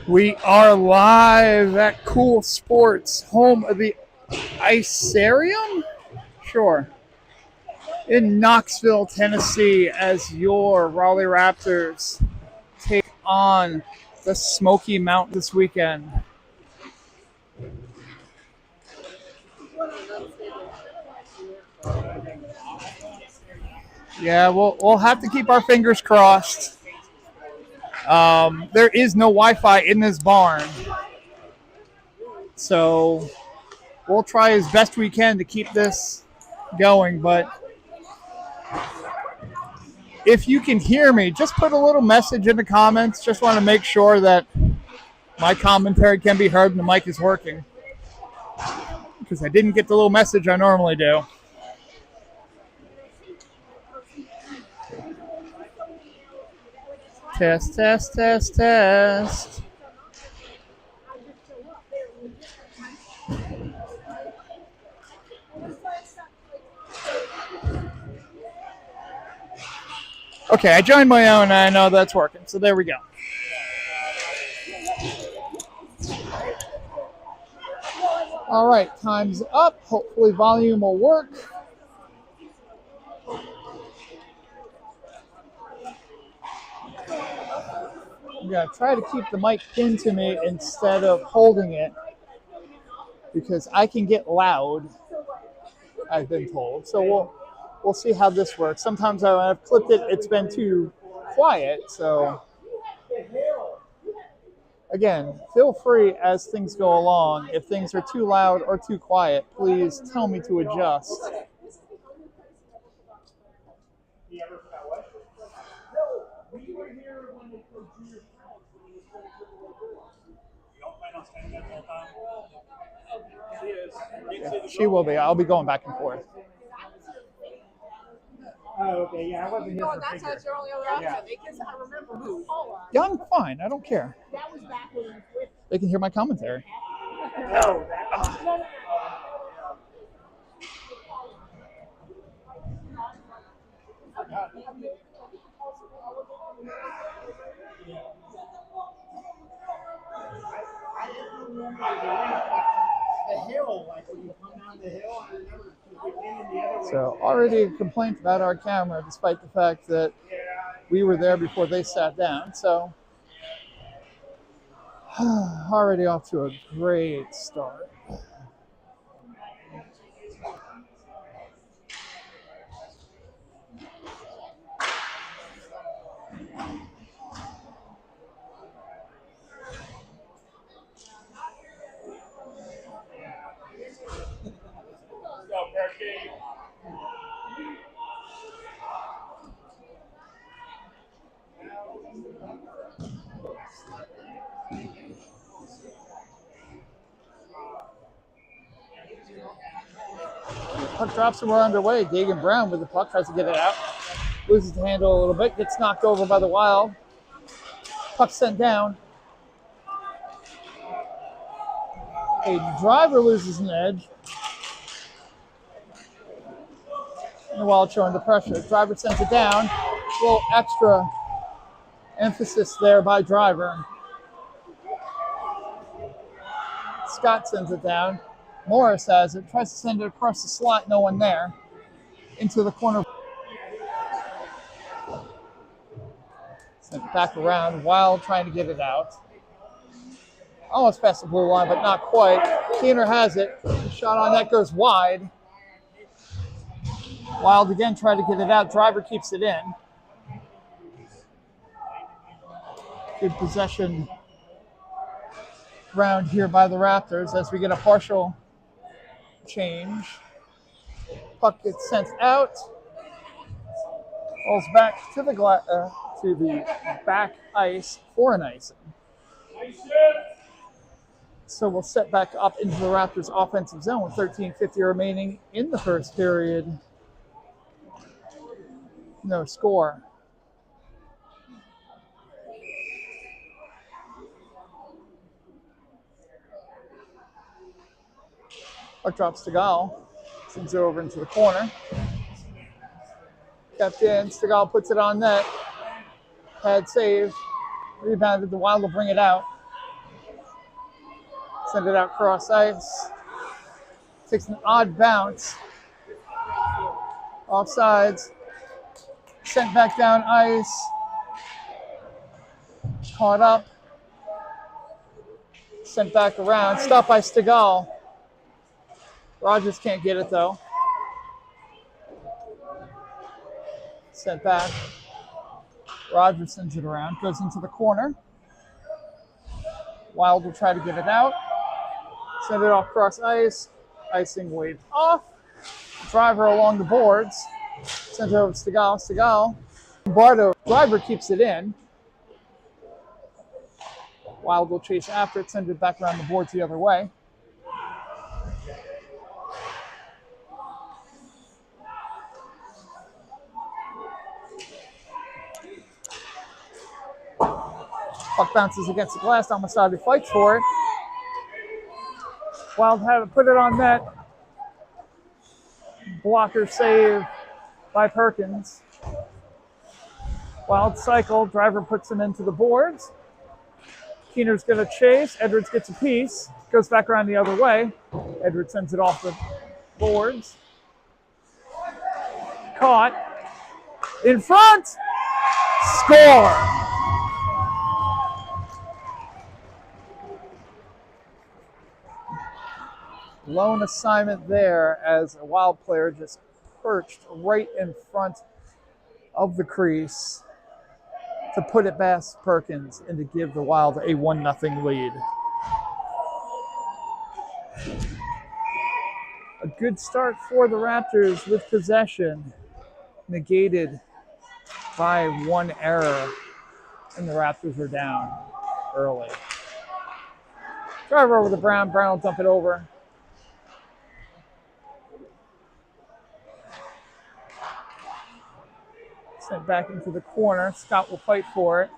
We are live at Cool Sports, home of the Icarium? Sure. In Knoxville, Tennessee, as your Raleigh Raptors take on the Smoky Mountain this weekend. Yeah, we'll have to keep our fingers crossed. There is no Wi-Fi in this barn, so we'll try as best we can to keep this going. But if you can hear me, just put a little message in the comments. Just want to make sure that my commentary can be heard and the mic is working, because I didn't get the little message I normally do. Test, test, test, test. Okay, I joined my own and I know that's working, so there we go. All right, time's up. Hopefully volume will work. I'm going to try to keep the mic pinned to me instead of holding it, because I can get loud, I've been told. So we'll see how this works. Sometimes when I've clipped it, it's been too quiet. So again, feel free as things go along. If things are too loud or too quiet, please tell me to adjust. Yeah, she will be. I'll be going back and forth. Oh, okay. Yeah, I wasn't here for that's your only other option. Because I remember who. Yeah, I'm fine. I don't care. That was back when they can hear my commentary. No. The hill, like when you come down the hill, I remember we came in the other way. So already a complaint about our camera, despite the fact that we were there before they sat down. So already off to a great start. Puck drops and we're underway. Gagan Brown with the puck, tries to get it out. Loses the handle a little bit, gets knocked over by the Wild. Puck sent down. A driver loses an edge. And the Wild showing the pressure. Driver sends it down. A little extra emphasis there by Driver. Scott sends it down. Morris has it. Tries to send it across the slot. No one there. Into the corner. Sent it back around. Wild trying to get it out. Almost past the blue line, but not quite. Keener has it. The shot on net goes wide. Wild again trying to get it out. Driver keeps it in. Good possession round here by the Raptors as we get a partial change. Puck gets sent out. Rolls back to the back ice for an icing. So we'll set back up into the Raptors offensive zone with 13:50 remaining in the first period. No score. Puck drops to Gal. Sends it over into the corner. Kept in. Stegall puts it on net. Pad save. Rebounded. The Wild will bring it out. Send it out cross ice. Takes an odd bounce. Offsides. Sent back down ice. Caught up. Sent back around. Stopped by Stegall. Rogers can't get it though. Sent back. Rogers sends it around. Goes into the corner. Wild will try to get it out. Send it off cross ice. Icing waved off. Driver along the boards. Sent it over to Stegall. Stegall. Lombardo. Driver keeps it in. Wild will chase after it. Send it back around the boards the other way. Puck bounces against the glass. Amistadi fights for it. Wild had to put it on net. Blocker save by Perkins. Wild cycle. Driver puts it into the boards. Keener's going to chase. Edwards gets a piece. Goes back around the other way. Edwards sends it off the boards. Caught. In front. Score. Lone assignment there as a Wild player just perched right in front of the crease to put it past Perkins and to give the Wild a 1-0 lead. A good start for the Raptors with possession, negated by one error, and the Raptors are down early. Driver over to Brown. Brown will dump it over. Sent back into the corner. Scott will fight for it,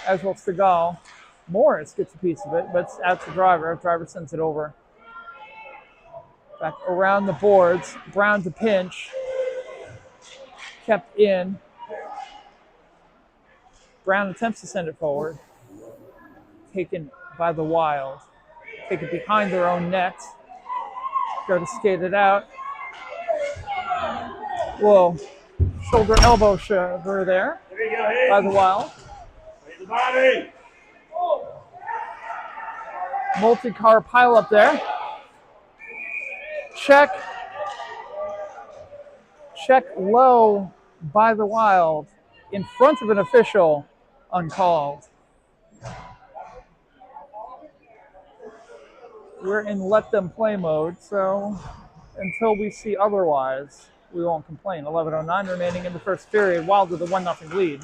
as will Stegall. Morris gets a piece of it, but it's out to Driver. Driver sends it over. Back around the boards. Brown to pinch. Kept in. Brown attempts to send it forward. Taken by the Wild. Take it behind their own net. Go to skate it out. Whoa. Shoulder elbow shiver there by the Wild. Multi-car pile up there. Check low by the Wild in front of an official, uncalled. We're in let them play mode, so until we see otherwise, we won't complain. 11:09 remaining in the first period. Wild with a 1-0 lead.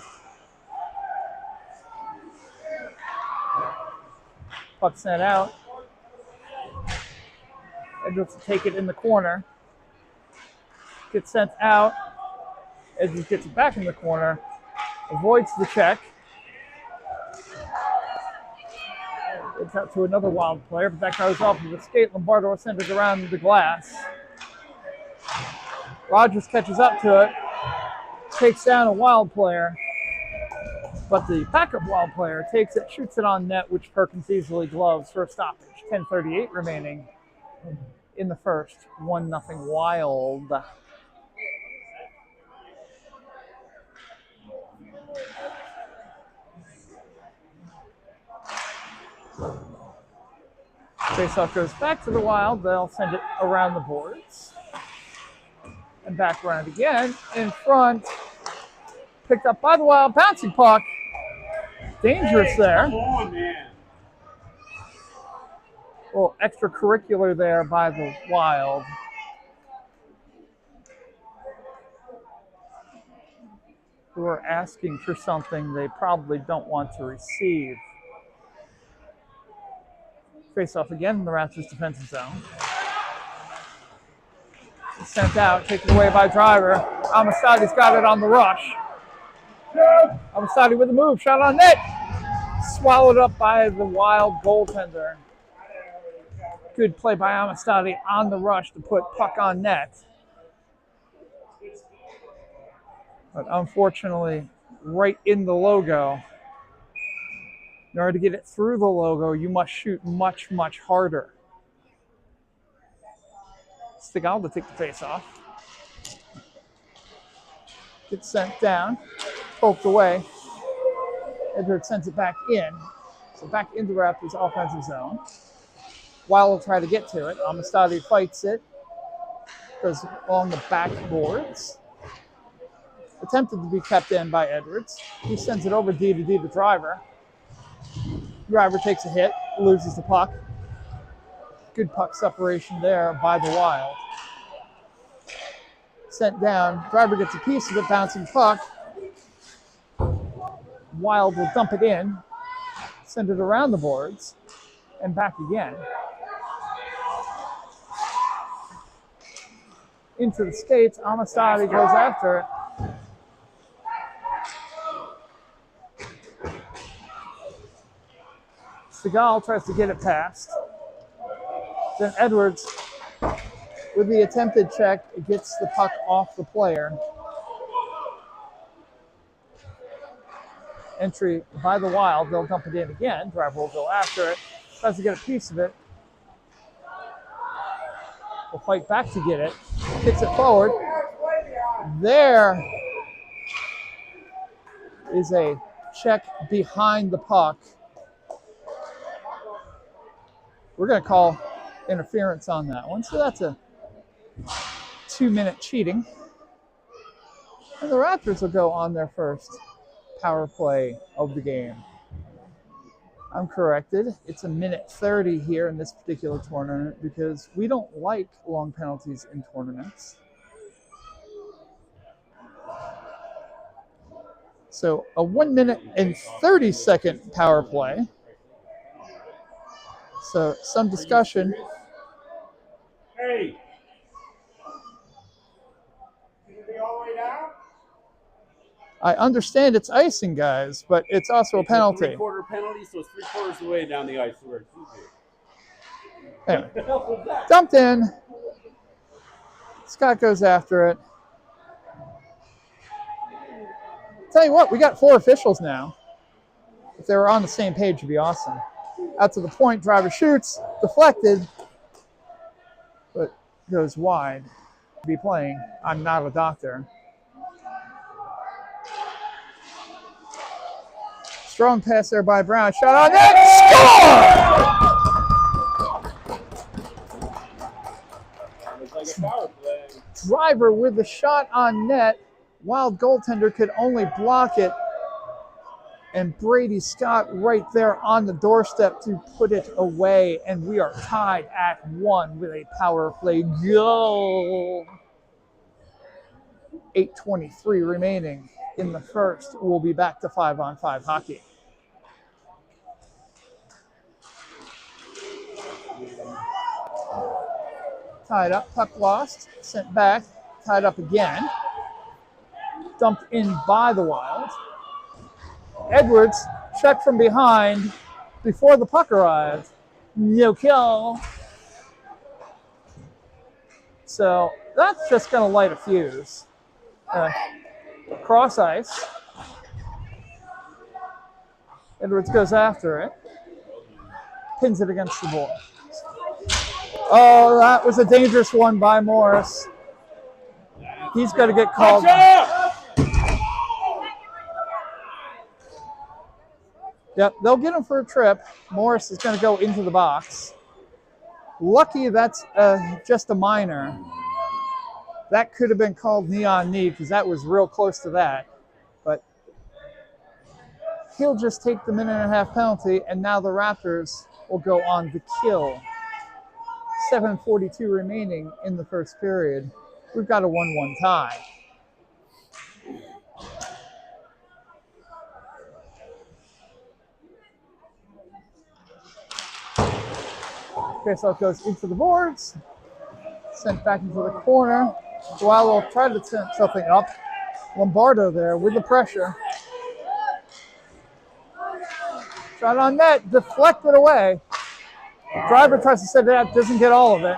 Puck sent out. Edwards to take it in the corner. Gets sent out. Edwards gets it back in the corner. Avoids the check. It's out to another Wild player, but that goes off of the skate. Lombardo will send it around the glass. Rogers catches up to it. Takes down a Wild player. But the backup Wild player takes it, shoots it on net, which Perkins easily gloves for a stoppage. 10:38 remaining in the first. 1-0 Wild. Faceoff goes back to the Wild. They'll send it around the boards. And back around again. In front. Picked up by the Wild. Bouncing puck. Dangerous there. Come on, man. A little extracurricular there by the Wild. Who are asking for something they probably don't want to receive. Face off again in the Raptors defensive zone. Sent out, taken away by Driver. Amistadi's got it on the rush. Amistadi with a move, shot on net. Swallowed up by the Wild goaltender. Good play by Amistadi on the rush to put puck on net. But unfortunately, right in the logo. In order to get it through the logo, you must shoot much, much harder. Stigall to take the face off. Gets sent down, poked away. Edwards sends it back in. So back into Raptors offensive zone. Wild will try to get to it. Amistadi fights it. Goes along the backboards. Attempted to be kept in by Edwards. He sends it over D to Driver. Driver takes a hit, loses the puck. Good puck separation there by the Wild. Sent down. Driver gets a piece of it, bouncing puck. Wild will dump it in, send it around the boards, and back again. Into the skates, Amistadi goes after it. Stigall tries to get it past. Then Edwards, with the attempted check, gets the puck off the player. Entry by the Wild. They'll dump it in again. Driver will go after it. Tries to get a piece of it. Will fight back to get it. Kicks it forward. There is a check behind the puck. We're going to call interference on that one. So that's a 2-minute cheating. And the Raptors will go on their first power play of the game. I'm corrected. It's a minute 30 here in this particular tournament because we don't like long penalties in tournaments. So a 1 minute and 30-second power play. So some discussion. Hey! Is it all the way down? I understand it's icing, guys, but it's also a penalty. It's a 3/4 penalty, so it's 3/4 of the way down the ice where it's easy. Anyway, What the hell was that? dumped in. Scott goes after it. Tell you what, we got 4 officials now. If they were on the same page, it'd be awesome. Out to the point, Driver shoots, deflected, but goes wide. Be playing. I'm not a doctor. Strong pass there by Brown. Shot on net. Score! It's like a power play. Driver with the shot on net. Wild goaltender could only block it. And Brady Scott right there on the doorstep to put it away. And we are tied at 1 with a power play goal. 8:23 remaining in the first. We'll be back to 5-on-5 hockey. Tied up, puck lost, sent back, tied up again. Dumped in by the Wild. Edwards, check from behind before the puck arrived. No kill. So that's just going to light a fuse. Cross ice. Edwards goes after it. Pins it against the board. Oh, that was a dangerous one by Morris. He's got to get called. Yep, they'll get him for a trip. Morris is going to go into the box. Lucky that's just a minor. That could have been called knee on knee because that was real close to that. But he'll just take the 1.5-minute penalty, and now the Raptors will go on the kill. 7:42 remaining in the first period. We've got a 1-1 tie. Faceoff goes into the boards. Sent back into the corner. Wild will try to send something up. Lombardo there with the pressure. Shot on net, deflected away. Driver tries to set it out, doesn't get all of it.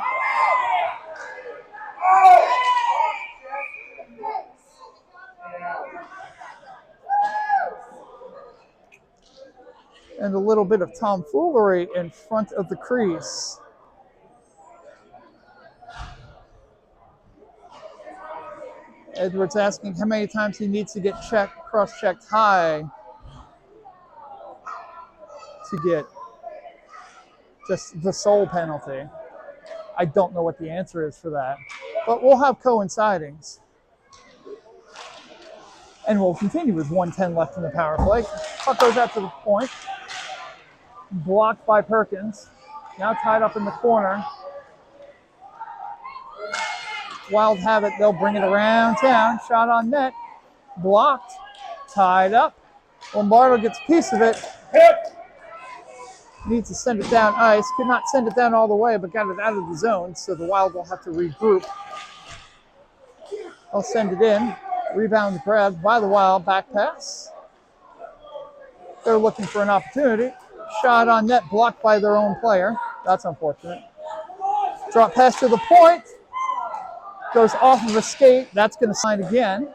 and a little bit of tomfoolery in front of the crease. Edwards asking how many times he needs to get cross-checked high to get just the sole penalty. I don't know what the answer is for that, but we'll have coincidings. And we'll continue with 1:10 left in the power play. Puck goes out to the point. Blocked by Perkins. Now tied up in the corner. Wild have it. They'll bring it around town. Shot on net. Blocked. Tied up. Lombardo gets a piece of it. Needs to send it down ice. Could not send it down all the way, but got it out of the zone, so the Wild will have to regroup. I'll send it in. Rebound grabbed by the Wild. Back pass. They're looking for an opportunity. Shot on net, blocked by their own player. That's unfortunate. Drop pass to the point. Goes off of a skate. That's going to slide again.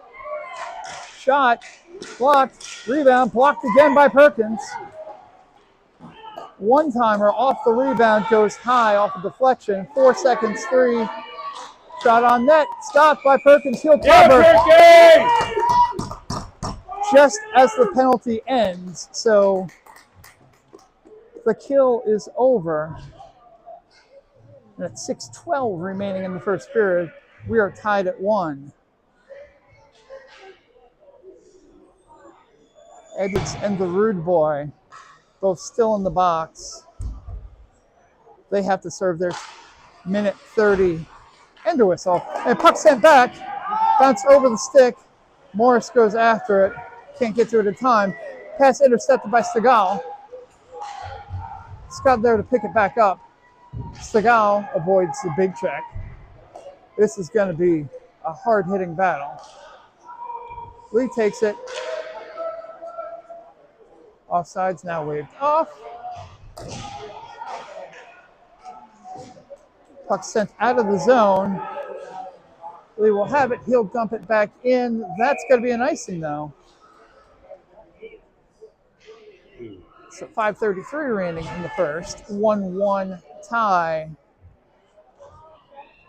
Shot. Blocked. Rebound. Blocked again by Perkins. One-timer off the rebound. Goes high off a deflection. 4 seconds. 3. Shot on net. Stopped by Perkins. He'll cover. Just as the penalty ends. So the kill is over. And at 6:12 remaining in the first period, we are tied at 1. Edwards and the Rude Boy, both still in the box. They have to serve their minute 30 and a whistle. And puck sent back, bounce over the stick. Morris goes after it, can't get to it in time. Pass intercepted by Segal. Scott there to pick it back up. Segal avoids the big check. This is going to be a hard-hitting battle. Lee takes it. Offside's now waved off. Puck sent out of the zone. Lee will have it. He'll dump it back in. That's going to be an icing, though. So 5:33 remaining in the first. 1-1 tie.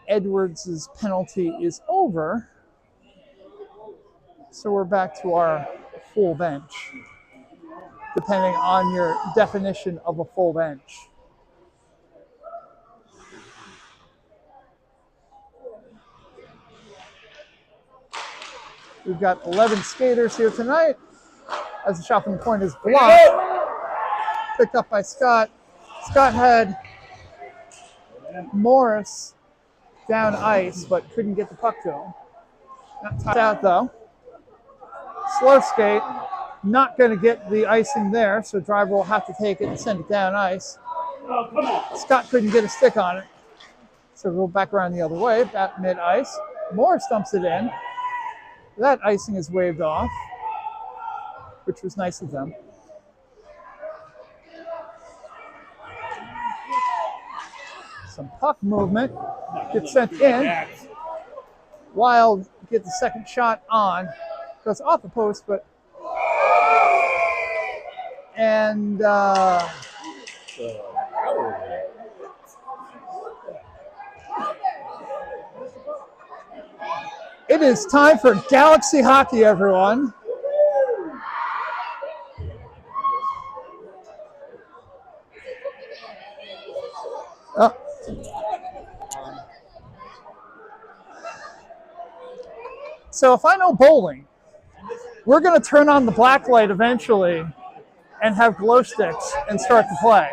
Edwards' penalty is over. So we're back to our full bench, depending on your definition of a full bench. We've got 11 skaters here tonight. As the shot from the point is blocked. Picked up by Scott. Scott had Morris down ice, but couldn't get the puck to him. Not tied out, though. Slow skate. Not going to get the icing there, so driver will have to take it and send it down ice. Scott couldn't get a stick on it, so we'll go back around the other way, back mid-ice. Morris dumps it in. That icing is waved off, which was nice of them. Some puck movement. Gets sent in. Wild gets the second shot on. Goes off the post, but... And... It is time for Galaxy Hockey, everyone. Oh. So if I know bowling, we're going to turn on the black light eventually and have glow sticks and start to play.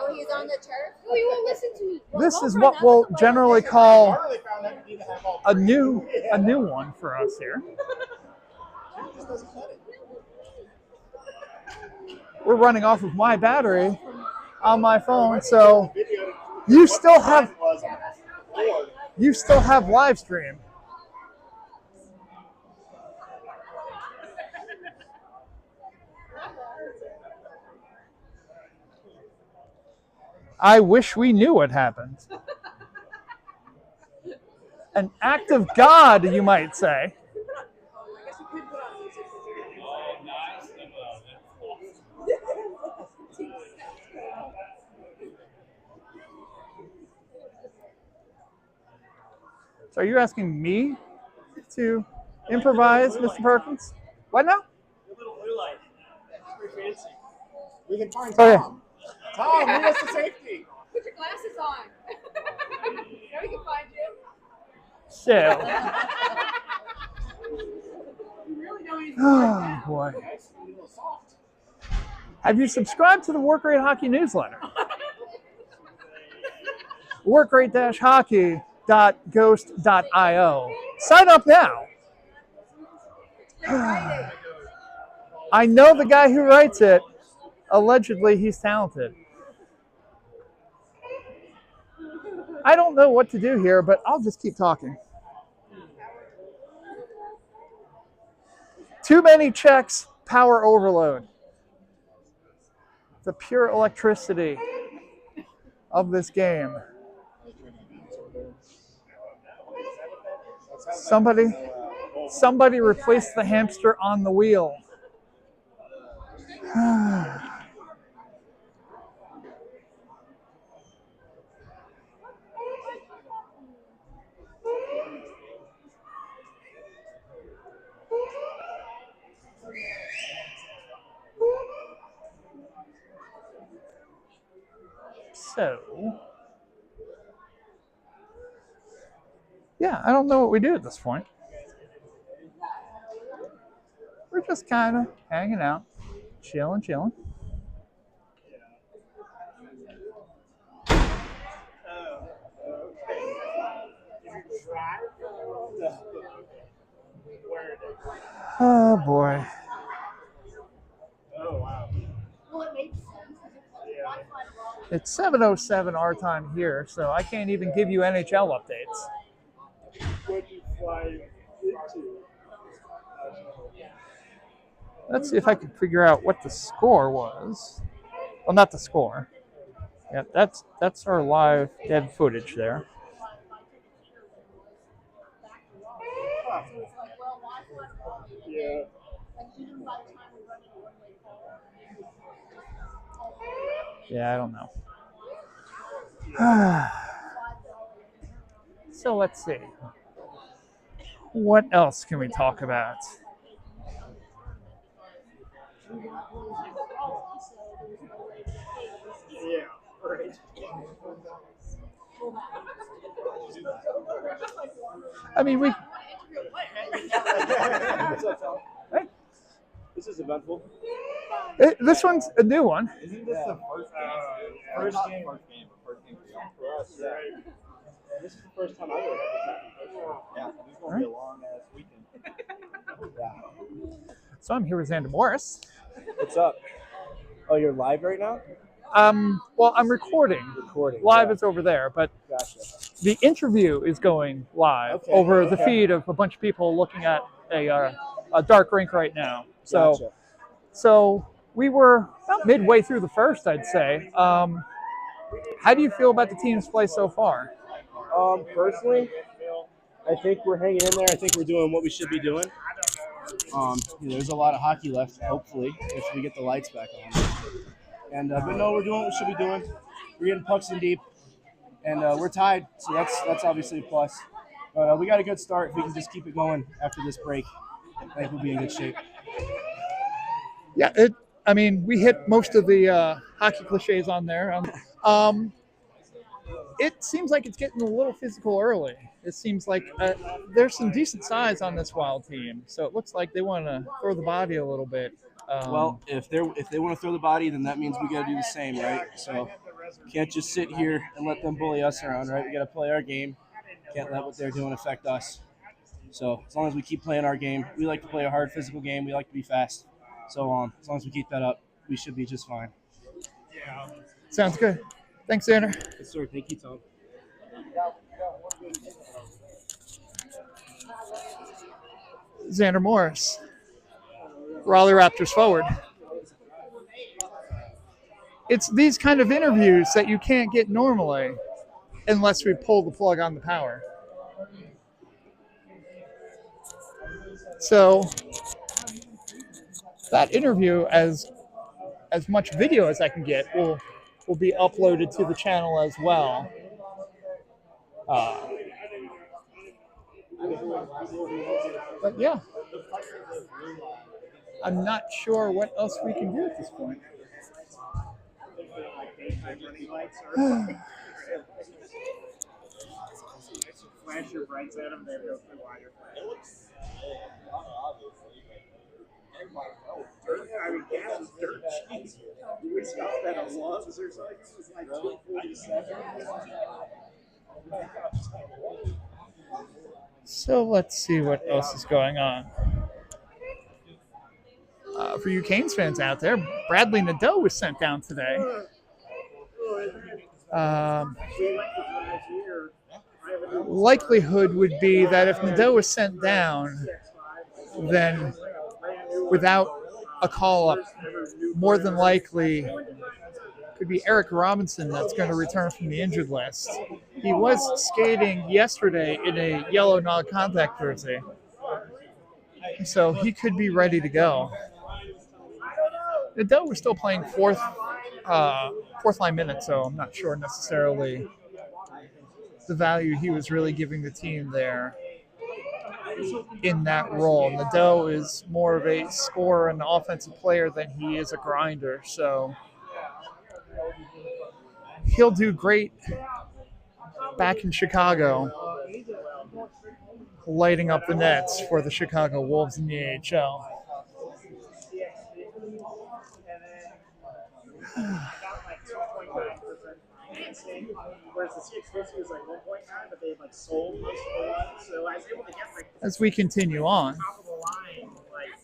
Oh, he's on the turf? Oh, he won't listen to me. This is what we'll generally call a new one for us here. We're running off of my battery on my phone, so you still have live stream. I wish we knew what happened. An act of God, you might say. So are you asking me to improvise, Mr. Perkins? What now? A little blue light. It's pretty fancy. We can find Oh, yeah. Tom. Tom, lead us to safety. Put your glasses on. Now we can find you. So, You really don't need to oh boy. Nice, a little soft. Have you subscribed to the Work Rate Hockey newsletter? workrate-hockey.ghost.io. Sign up now. I know the guy who writes it. Allegedly, he's talented. I don't know what to do here, but I'll just keep talking. Too many checks, power overload. The pure electricity of this game. Somebody replace the hamster on the wheel. So, yeah, I don't know what we do at this point. We're just kind of hanging out, chilling. Oh boy. Oh, wow. Well, it makes sense. It's 7:07 our time here, so I can't even give you NHL updates. What you fly into? Let's see if I can figure out what the score was. Well, not the score. Yeah, that's our live dead footage there. Yeah. Yeah, I don't know. So let's see. What else can we talk about? Yeah, right. I mean, we. Hey, This is eventful. this one's a new one. Isn't this the first game? First game for us. Yeah. This is the first time I've ever had this happen. Yeah, this is going to be a long ass weekend. Yeah. So I'm here with Xander Morris. What's up? Oh, you're live right now? Well, I'm recording. Live yeah. is over there, but Gotcha. the interview is going live over the feed of a bunch of people looking at a dark rink right now. So, Gotcha. so we were about midway through the first, I'd say. How do you feel about the team's play so far? Personally, I think we're hanging in there. I think we're doing what we should be doing. There's a lot of hockey left, hopefully, if we get the lights back on. And but no, we're doing what we should be doing. We're getting pucks in deep, and we're tied, so that's obviously a plus. But we got a good start. If we can just keep it going after this break, I think we'll be in good shape. Yeah, I mean, we hit most of the hockey cliches on there. It seems like it's getting a little physical early. It seems like there's some decent size on this Wild team, so it looks like they want to throw the body a little bit. Well, if they want to throw the body, then that means we got to do the same, right? So can't just sit here and let them bully us around, right? We got to play our game. Can't let what they're doing affect us. So as long as we keep playing our game, we like to play a hard physical game. We like to be fast. So as long as we keep that up, we should be just fine. Sounds good. Thanks, Xander. Yes, sir. Thank you, Tom. Xander Morris, Raleigh Raptors forward. It's these kind of interviews that you can't get normally unless we pull the plug on the power. So that interview, as much video as I can get, will be uploaded to the channel as well. But yeah, I'm not sure what else we can do at this point. Flash your brights at them, they go through wire. I mean, gas is dirt cheap. We stopped at a Love's or something. It was like $2.47. So let's see what else is going on. For you Canes fans out there, Bradley Nadeau was sent down today. Likelihood would be that if Nadeau was sent down, then without a call-up, more than likely could be Eric Robinson that's going to return from the injured list. He was skating yesterday in a yellow non-contact jersey, so he could be ready to go. Nadeau was still playing fourth line minutes, so I'm not sure necessarily the value he was really giving the team there in that role. Nadeau is more of a scorer and offensive player than he is a grinder, so he'll do great back in Chicago, lighting up the nets for the Chicago Wolves in the AHL. Whereas the CX50 was like 1.9, but they had sold most of the ones. So I was able to get as we continue on. top of the line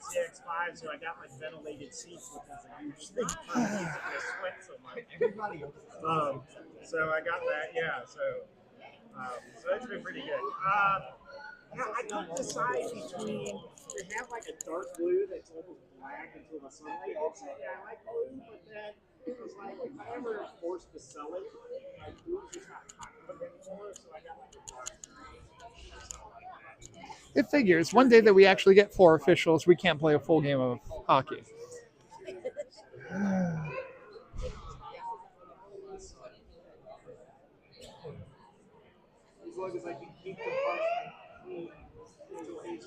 CX5, so I got ventilated seats, which is a huge thing for me because I sweat so much. So I got that, yeah. So it's been pretty good. I couldn't decide between they have a dark blue that's almost black until the sunlight hits it. I like blue, but then it was if I ever forced to sell it, blue's just not popular anymore, so I got a dark green or something like that. It figures. One day that we actually get 4 officials, we can't play a full game of hockey. As long as I can keep the parts clean until he's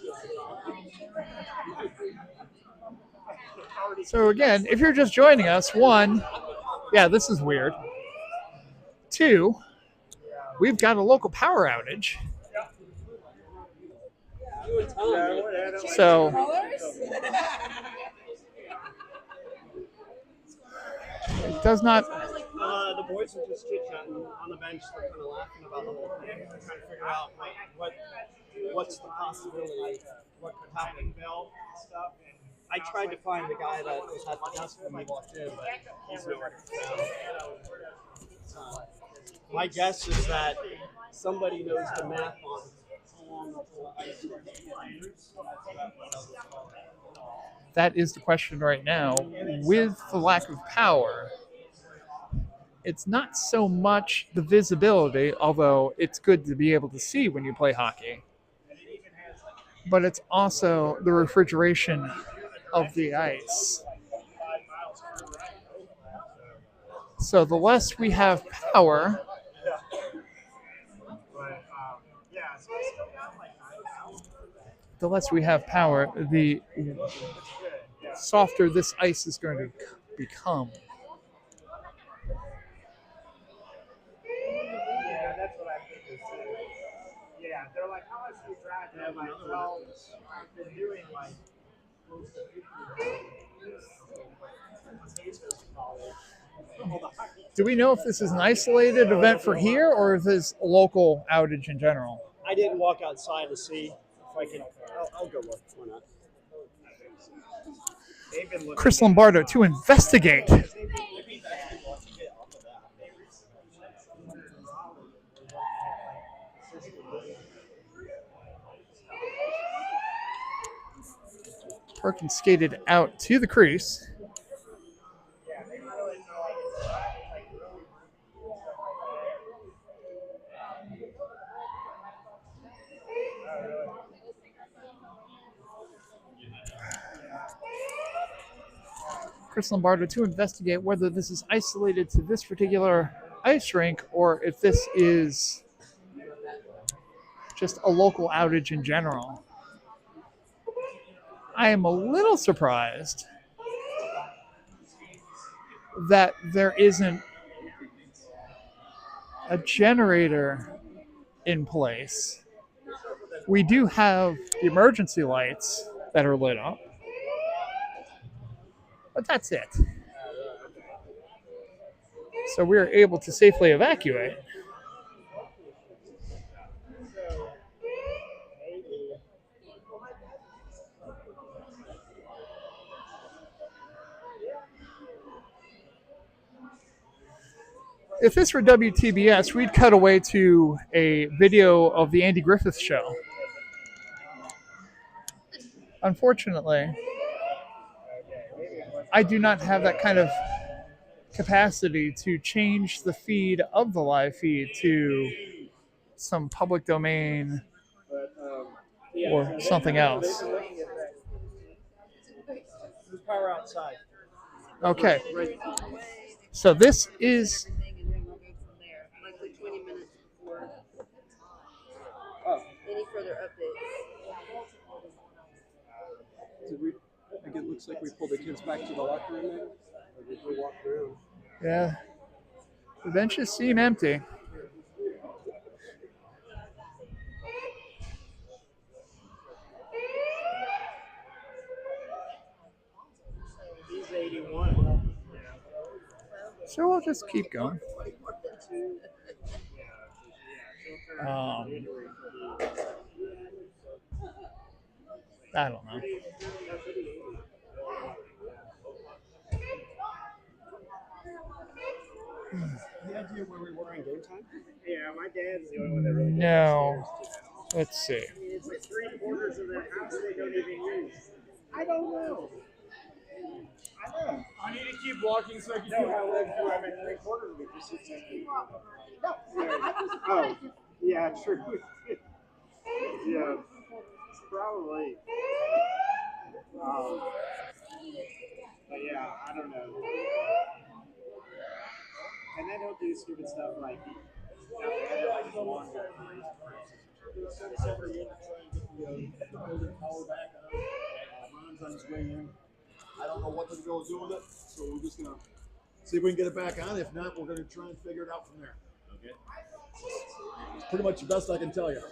So again, if you're just joining us, 1, yeah, this is weird. 2, we've got a local power outage. So it does not. The boys were just chit-chatting on the bench. They're kind of laughing about the whole thing. They're trying to figure out what's the possibility, what could happen. Stuff. I tried to find the guy that was at the desk when we walked in, but he's nowhere to be found. My guess is that somebody knows the math on how long the ice is. That is the question right now. With the lack of power, it's not so much the visibility, although it's good to be able to see when you play hockey, but it's also the refrigeration of the ice. So the less we have power, the softer this ice is going to become. Yeah, that's what I think is too. Yeah, they're like, how much do you drive? And I'm like, well, I've been doing close to 50 Do we know if this is an isolated event for here or if this is a local outage in general? I didn't walk outside to see if I can. I'll go look. Why not? Chris Lombardo to investigate. Perkins skated out to the crease. Chris Lombardo to investigate whether this is isolated to this particular ice rink or if this is just a local outage in general. I am a little surprised that there isn't a generator in place. We do have the emergency lights that are lit up, but that's it. So we are able to safely evacuate. If this were WTBS, we'd cut away to a video of the Andy Griffith Show. Unfortunately, I do not have that kind of capacity to change the feed of the live feed to some public domain or something else. There's power outside. Okay. So this is Everything, and then we'll go from there. Like 20 minutes before any further updates. Did we? I think it looks like we pulled the kids back to the locker room. Then? Or did we walk through? yeah. The benches seem empty. He's 81. So we'll just keep going. I don't know. Any idea where we were in game time? Yeah, my dad's the only one that really No. Let's see. I mean, it's like 3/4 of their house they don't even use. I don't know. I know. I need to keep walking so I can No, I live where I'm at 3/4 of it. Just sits empty. Oh, yeah, true. Yeah, probably. But yeah, I don't know. And they don't do stupid stuff like like lawn Every year to try and get the building power back on. Ron's on his way in. I don't know what they're going to do with it, so we're just going to see if we can get it back on. If not, we're going to try and figure it out from there. Okay. It's pretty much the best I can tell you.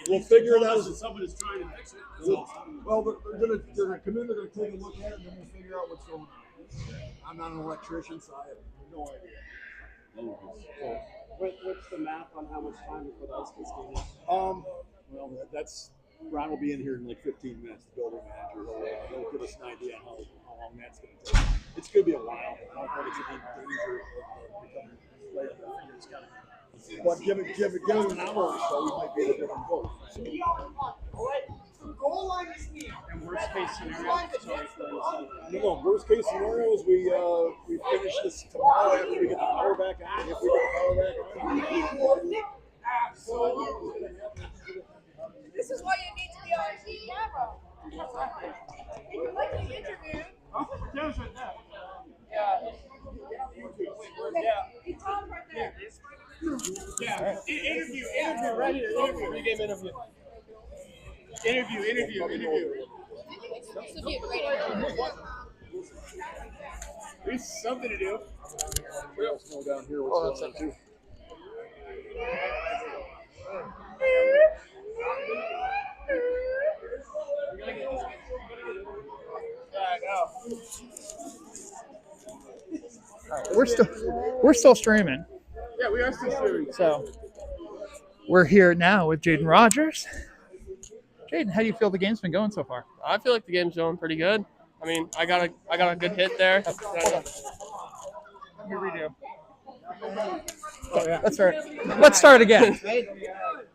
We'll figure it out. Someone is trying to fix it. Well, they're going to come in, they're going to take a look at it, and then we'll figure out what's going on. I'm not an electrician, so I have no idea. So, What's the math on how much time before the ice skates game is? well, that's Ron will be in here in like 15 minutes. The building manager he'll give us an idea on how long that's going to take. It's going to be a while. I don't think it's in danger of becoming later. But give it an hour or so, we might be able to get them both. So. And worst case scenario, No, worst case scenario is we finish this tomorrow after we get the power back on. If we get the power back on. This is why you need to be on camera. If you like the interview. It's on right there. yeah, interview right here. Interview, pregame interview. Interview. This would be a great interview. There's something to do. Let us know down here what's going on too. We're still streaming. Yeah, we are still streaming. So we're here now with Jaden Rogers. Jaden, how do you feel the game's been going so far? I feel like the game's going pretty good. I mean, I got a good hit there. Let me redo. Oh, yeah. Let's start again.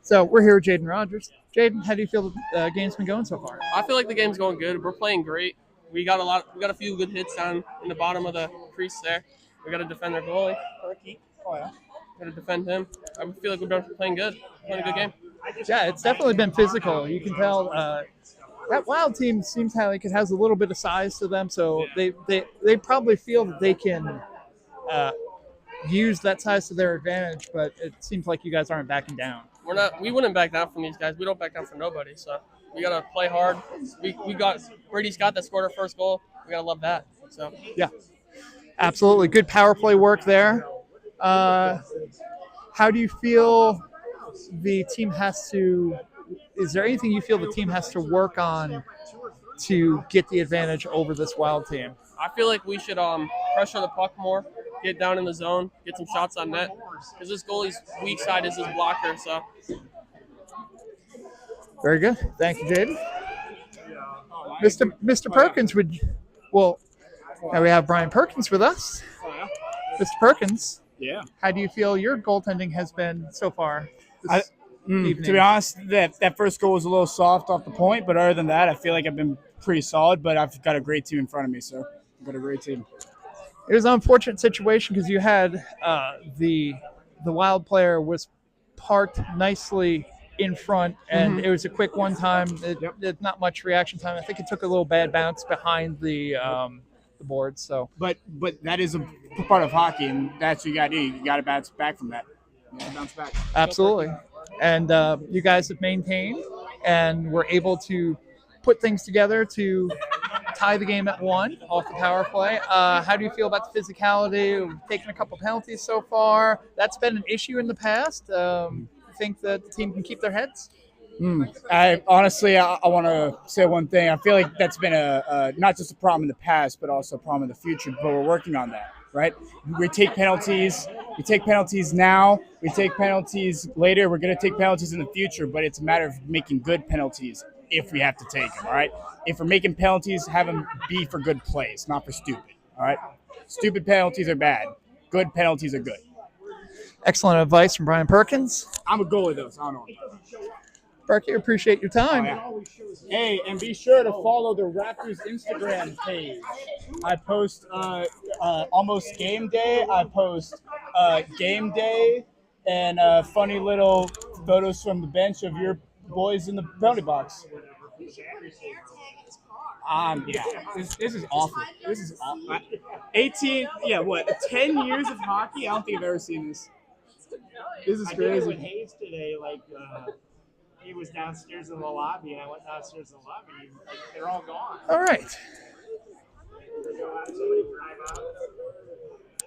So we're here with Jaden Rogers. Jaden, how do you feel the game's been going so far? I feel like the game's going good. We're playing great. We got a few good hits down in the bottom of the crease there. We got to defend our goalie. Oh yeah. Got to defend him. I feel like we're playing good. Playing a good game. Yeah, it's definitely been physical. You can tell that Wild team seems like it has a little bit of size to them, so they probably feel that they can use that size to their advantage. But it seems like you guys aren't backing down. We wouldn't back down from these guys. We don't back down for nobody. So we gotta play hard. We got Brady Scott that scored our first goal. We gotta love that. So Yeah, absolutely. Good power play work there. How do you feel the team has to? Is there anything you feel the team has to work on to get the advantage over this Wild team? I feel like we should pressure the puck more, get down in the zone, get some shots on net. Because this goalie's weak side is his blocker. So Very good. Thank you, Jaden. Mr. Perkins would. Well, now we have Brian Perkins with us. Mr. Perkins. Yeah. How do you feel your goaltending has been so far this evening? To be honest, that first goal was a little soft off the point, but other than that, I feel like I've been pretty solid, but I've got a great team in front of me, so I've got a great team. It was an unfortunate situation because you had the Wild player was parked nicely in front, and it was a quick one time. Not much reaction time. I think it took a little bad bounce behind the board. So, but that is a part of hockey, and that's what you got to do. You got to bounce back from that. Bounce back. Absolutely, and you guys have maintained and were able to put things together to tie the game at 1 off the power play. How do you feel about the physicality? We've taken a couple penalties so far. That's been an issue in the past. Think that the team can keep their heads? I honestly, I want to say one thing. I feel like that's been a not just a problem in the past, but also a problem in the future. But we're working on that, right? We take penalties. We take penalties now. We take penalties later. We're going to take penalties in the future. But it's a matter of making good penalties if we have to take them. All right. If we're making penalties, have them be for good plays, not for stupid. All right. Stupid penalties are bad. Good penalties are good. Excellent advice from Brian Perkins. I'm a goalie, though, so I don't know. Perky, appreciate your time. Oh, yeah. Hey, and be sure to follow the Raptors Instagram page. I post almost game day. I post game day and funny little photos from the bench of your boys in the penalty box. Yeah, this is awful. This is awful. 10 years of hockey? I don't think I've ever seen this. This is I did it crazy. with Hayes today. He was downstairs in the lobby, and I went downstairs in the lobby. And, they're all gone. All right.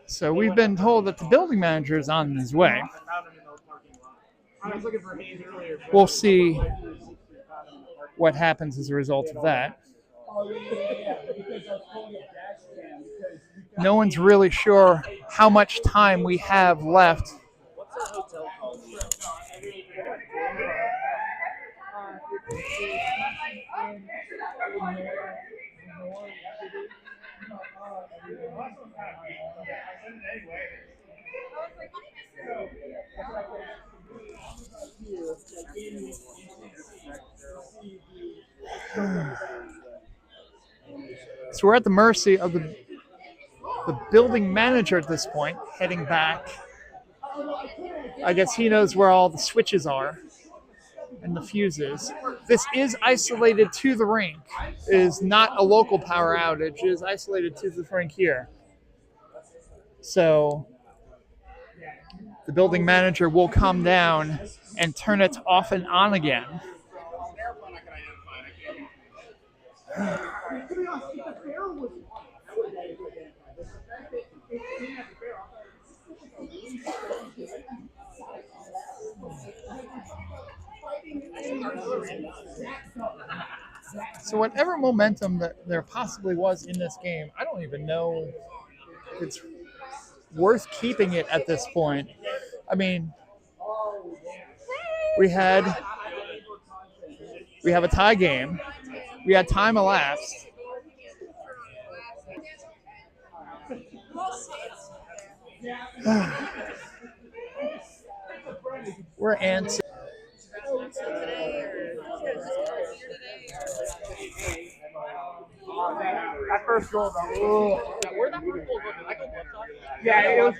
So we've been told that the building manager is on his way. I found him in the parking lot. I was looking for Hayes earlier. We'll see what happens as a result of that. No one's really sure how much time we have left. So we're at the mercy of the building manager at this point, heading back. I guess he knows where all the switches are and the fuses. This is isolated to the rink. It is not a local power outage. It is isolated to the rink here. So the building manager will come down and turn it off and on again. So whatever momentum that there possibly was in this game, I don't even know if it's worth keeping it at this point. I mean, we have a tie game. We had time elapsed. We're answering. That first goal, though. where that first goal was, I go left side. Yeah, it was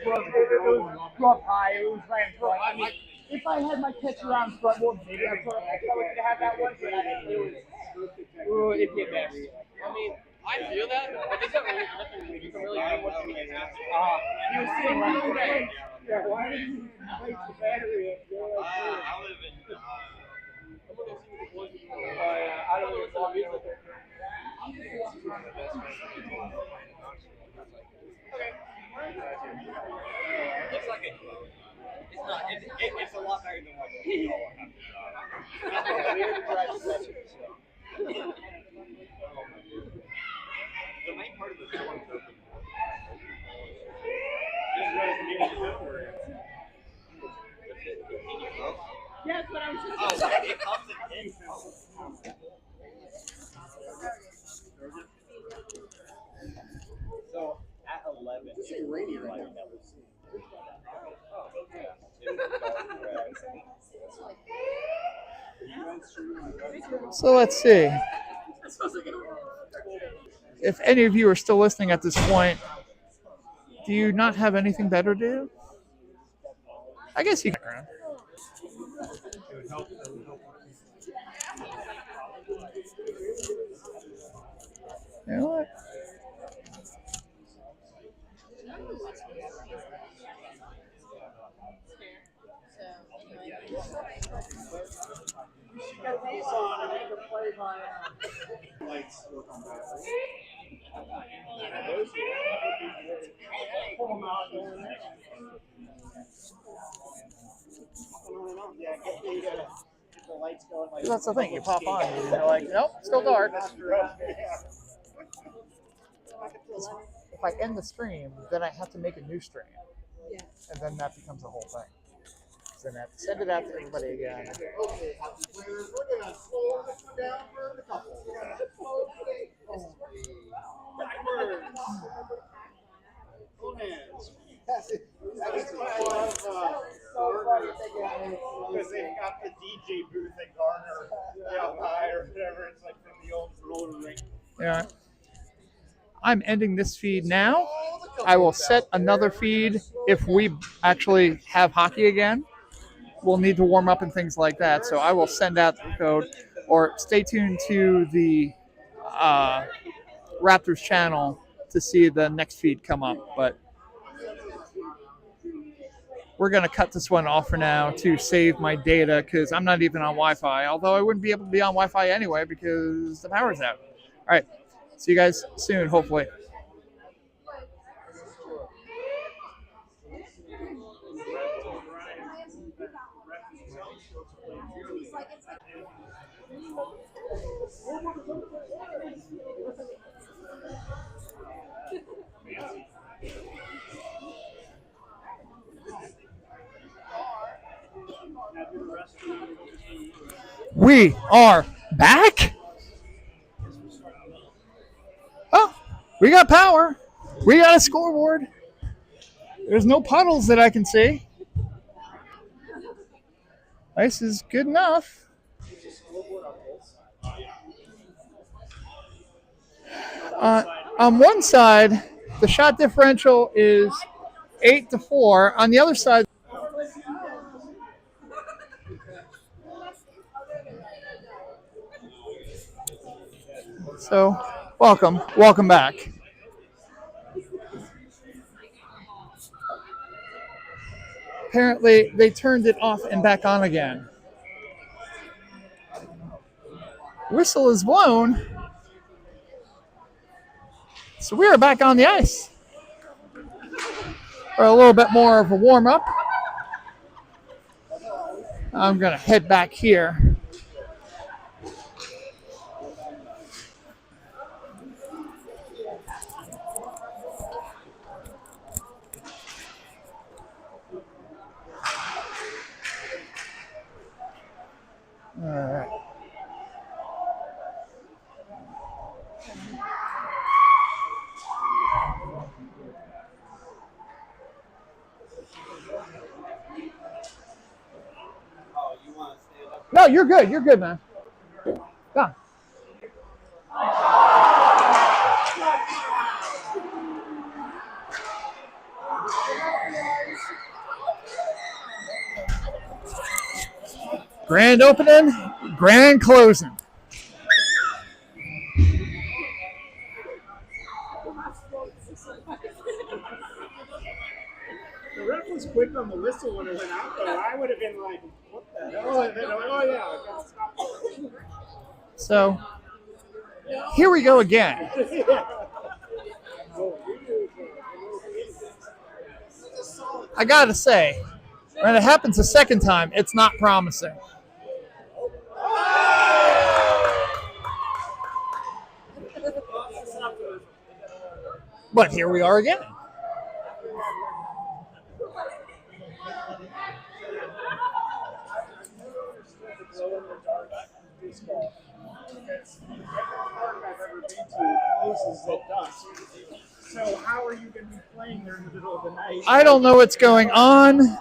up high. It was right in front. I mean, if I had my catch around front, well, maybe I probably could have had that one, but it was iffy at best. I mean, I feel that, but there's not really nothing you can really do what you can. He was sitting right there. Yeah, why did you place the battery up there? I live in. I don't know if music. Looks like it. It's not. It's a lot better than what you all have to drive. The main part of the store is open. Yeah, that's what I was just Oh, it comes in infants. So at 11, it's a radio light that we're seeing. So let's see. If any of you are still listening at this point, do you not have anything better to do? I guess you can. You know what? That's the thing. You pop on, and you're like, nope, still dark. If I end the stream, then I have to make a new stream, and then that becomes a whole thing. So then I have to send it out to everybody again. Okay, happy players. We're gonna slow this one down for the couple. Full hands. That's why I love because they got the DJ booth at Garner high or whatever. It's like from the old roller rink. Yeah. I'm ending this feed now. I will set another feed if we actually have hockey again. We'll need to warm up and things like that. So I will send out the code, or stay tuned to the Raptors channel to see the next feed come up. But we're going to cut this one off for now to save my data because I'm not even on Wi-Fi, although I wouldn't be able to be on Wi-Fi anyway because the power's out. All right. See you guys soon, hopefully. We are back. Oh, we got power. We got a scoreboard. There's no puddles that I can see. Ice is good enough. On one side, the shot differential is 8-4. On the other side, so welcome back. Apparently, they turned it off and back on again. Whistle is blown. So we are back on the ice for a little bit more of a warm-up. I'm going to head back here. All right. No, you're good. You're good, man. Done. Grand opening, grand closing. was quick on the whistle when it went out, though. I would have been like, what the hell? And then, oh, yeah, I gotta stop. So here we go again. I gotta say, when it happens a second time, it's not promising. But here we are again. So how are you going to be playing there in the middle of the night? I don't know what's going on.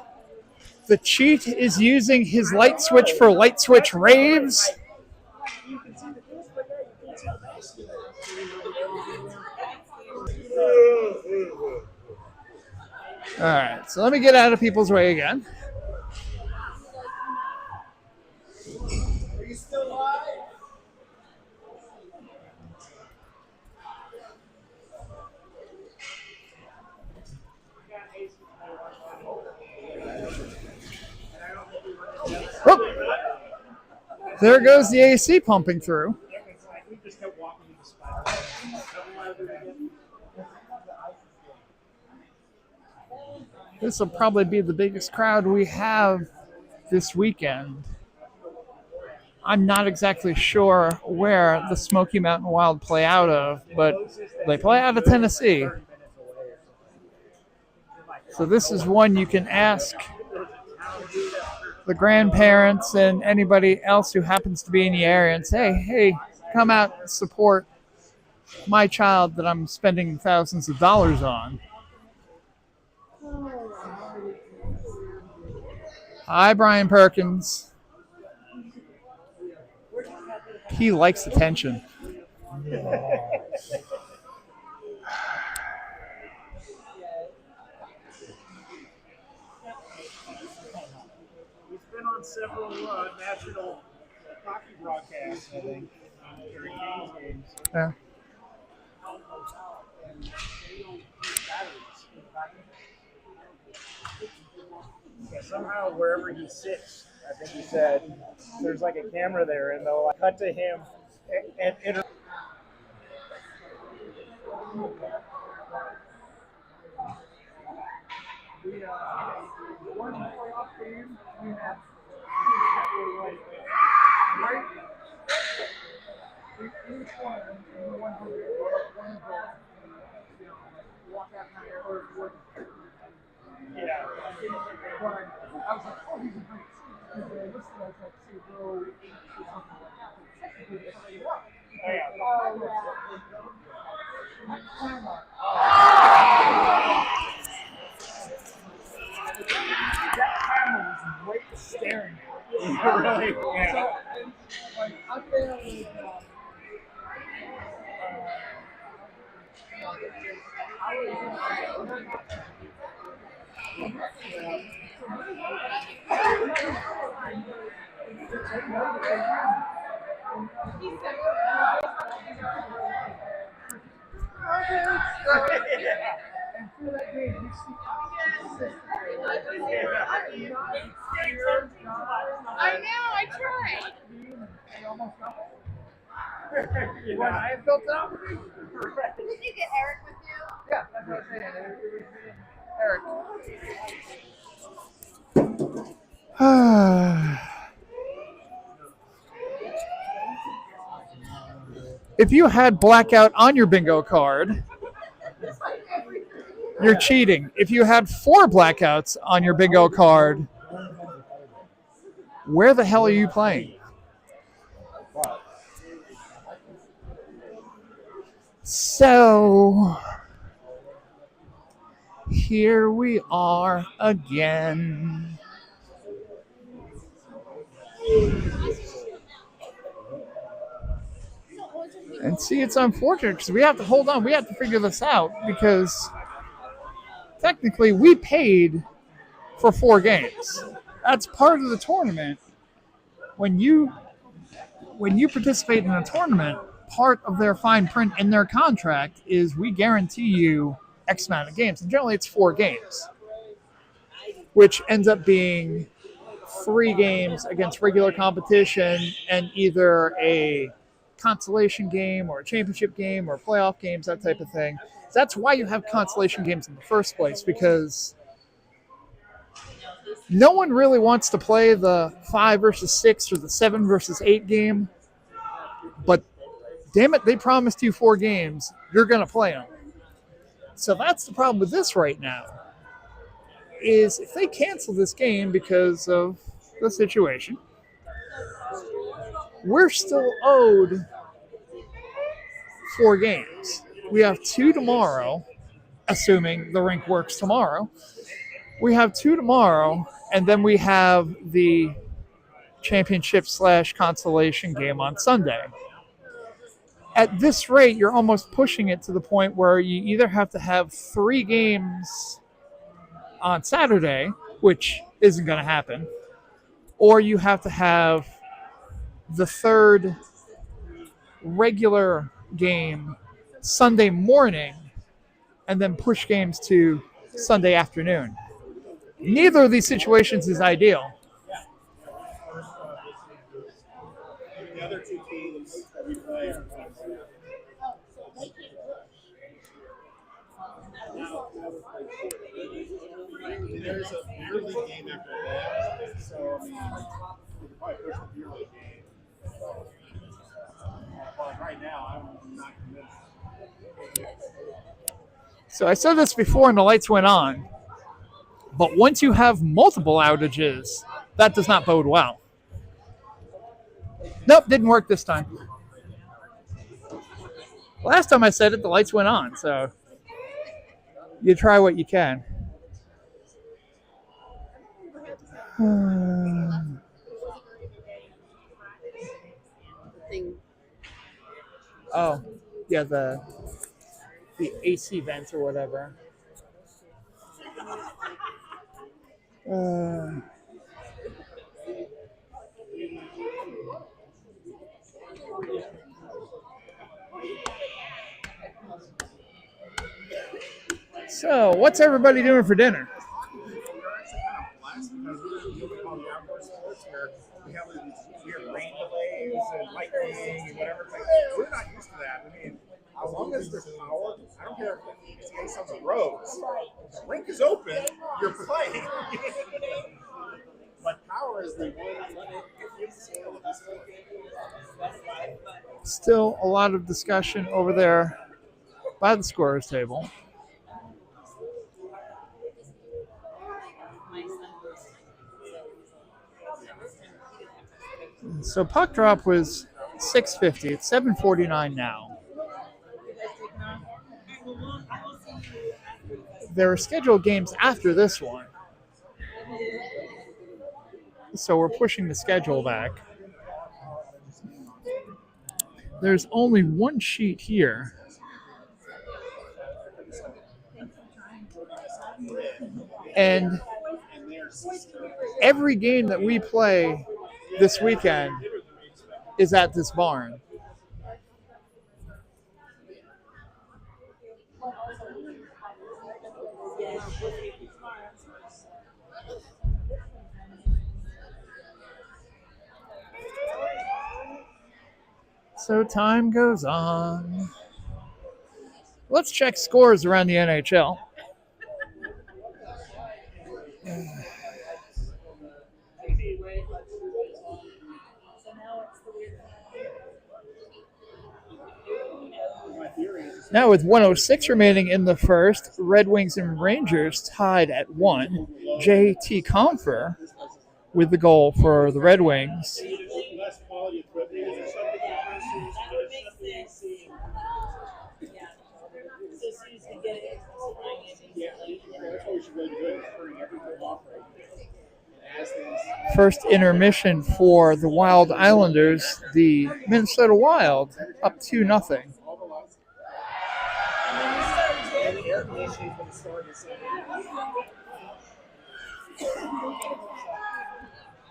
The cheat is using his light switch for light switch raves. You can see the goose, but you can't see the basket. All right, so let me get out of people's way again. Are you still live? Oh, there goes the AC pumping through. We just kept walking to the spot. This will probably be the biggest crowd we have this weekend. I'm not exactly sure where the Smoky Mountain Wild play out of, but they play out of Tennessee. So this is one you can ask the grandparents and anybody else who happens to be in the area and say, hey, come out and support my child that I'm spending thousands of dollars on. Hi, Brian Perkins. He likes attention. He's been on several national hockey broadcasts, I think, during games. Yeah. Yeah, somehow, wherever he sits, I think he said, there's like a camera there, and they'll cut to him and one playoff game, we have each one in the 100 walk out or yeah. But I was like, oh, he's a great seat. Because I listened, I was like, see, bro, that camera was right staring at me. Really? Yeah. So, like, I'm there with, I know, I tried. When I built it up. Did you get Eric with you? Yeah, that's what I'm saying. Eric. If you had blackout on your bingo card, you're cheating. If you had 4 blackouts on your bingo card, where the hell are you playing? So, here we are again. And see, it's unfortunate because we have to hold on. We have to figure this out because technically we paid for 4 games. That's part of the tournament. When you participate in a tournament, part of their fine print in their contract is we guarantee you X amount of games. And generally it's 4 games. which ends up being 3 games against regular competition and either a consolation game or a championship game or playoff games, that type of thing. That's why you have consolation games in the first place, because no one really wants to play the 5 versus 6 or the 7 versus 8 game, but damn it, they promised you 4 games. You're going to play them. So that's the problem with this right now, is if they cancel this game because of the situation, we're still owed 4 games. We have 2 tomorrow, assuming the rink works tomorrow. We have 2 tomorrow, and then we have the championship / consolation game on Sunday. At this rate, you're almost pushing it to the point where you either have to have 3 games on Saturday, which isn't going to happen, or you have to have the 3rd regular game Sunday morning and then push games to Sunday afternoon. Neither of these situations is ideal. The other 2 teams that we play are there's a beer league game after that, so I mean, we could probably push the beer league game. But right now, I'm not convinced. So I said this before and the lights went on, but once you have multiple outages, that does not bode well. Nope, didn't work this time. Last time I said it, the lights went on, so you try what you can. Oh, yeah, the AC vents or whatever. So, what's everybody doing for dinner? We have rain delays and lightning and whatever. We're not used to that. I mean, as long as there's power, I don't care if it's ice on the roads. The rink is open, you're playing. But power is the one. Still a lot of discussion over there by the scorer's table. So puck drop was 6:50. It's 7:49 now. There are scheduled games after this one, so we're pushing the schedule back. There's only one sheet here. And every game that we play this weekend is at this barn. So time goes on. Let's check scores around the NHL. Now with 1:06 remaining in the first, Red Wings and Rangers tied at 1. J.T. Comfer with the goal for the Red Wings. First intermission for the Wild Islanders, the Minnesota Wild, up 2-0.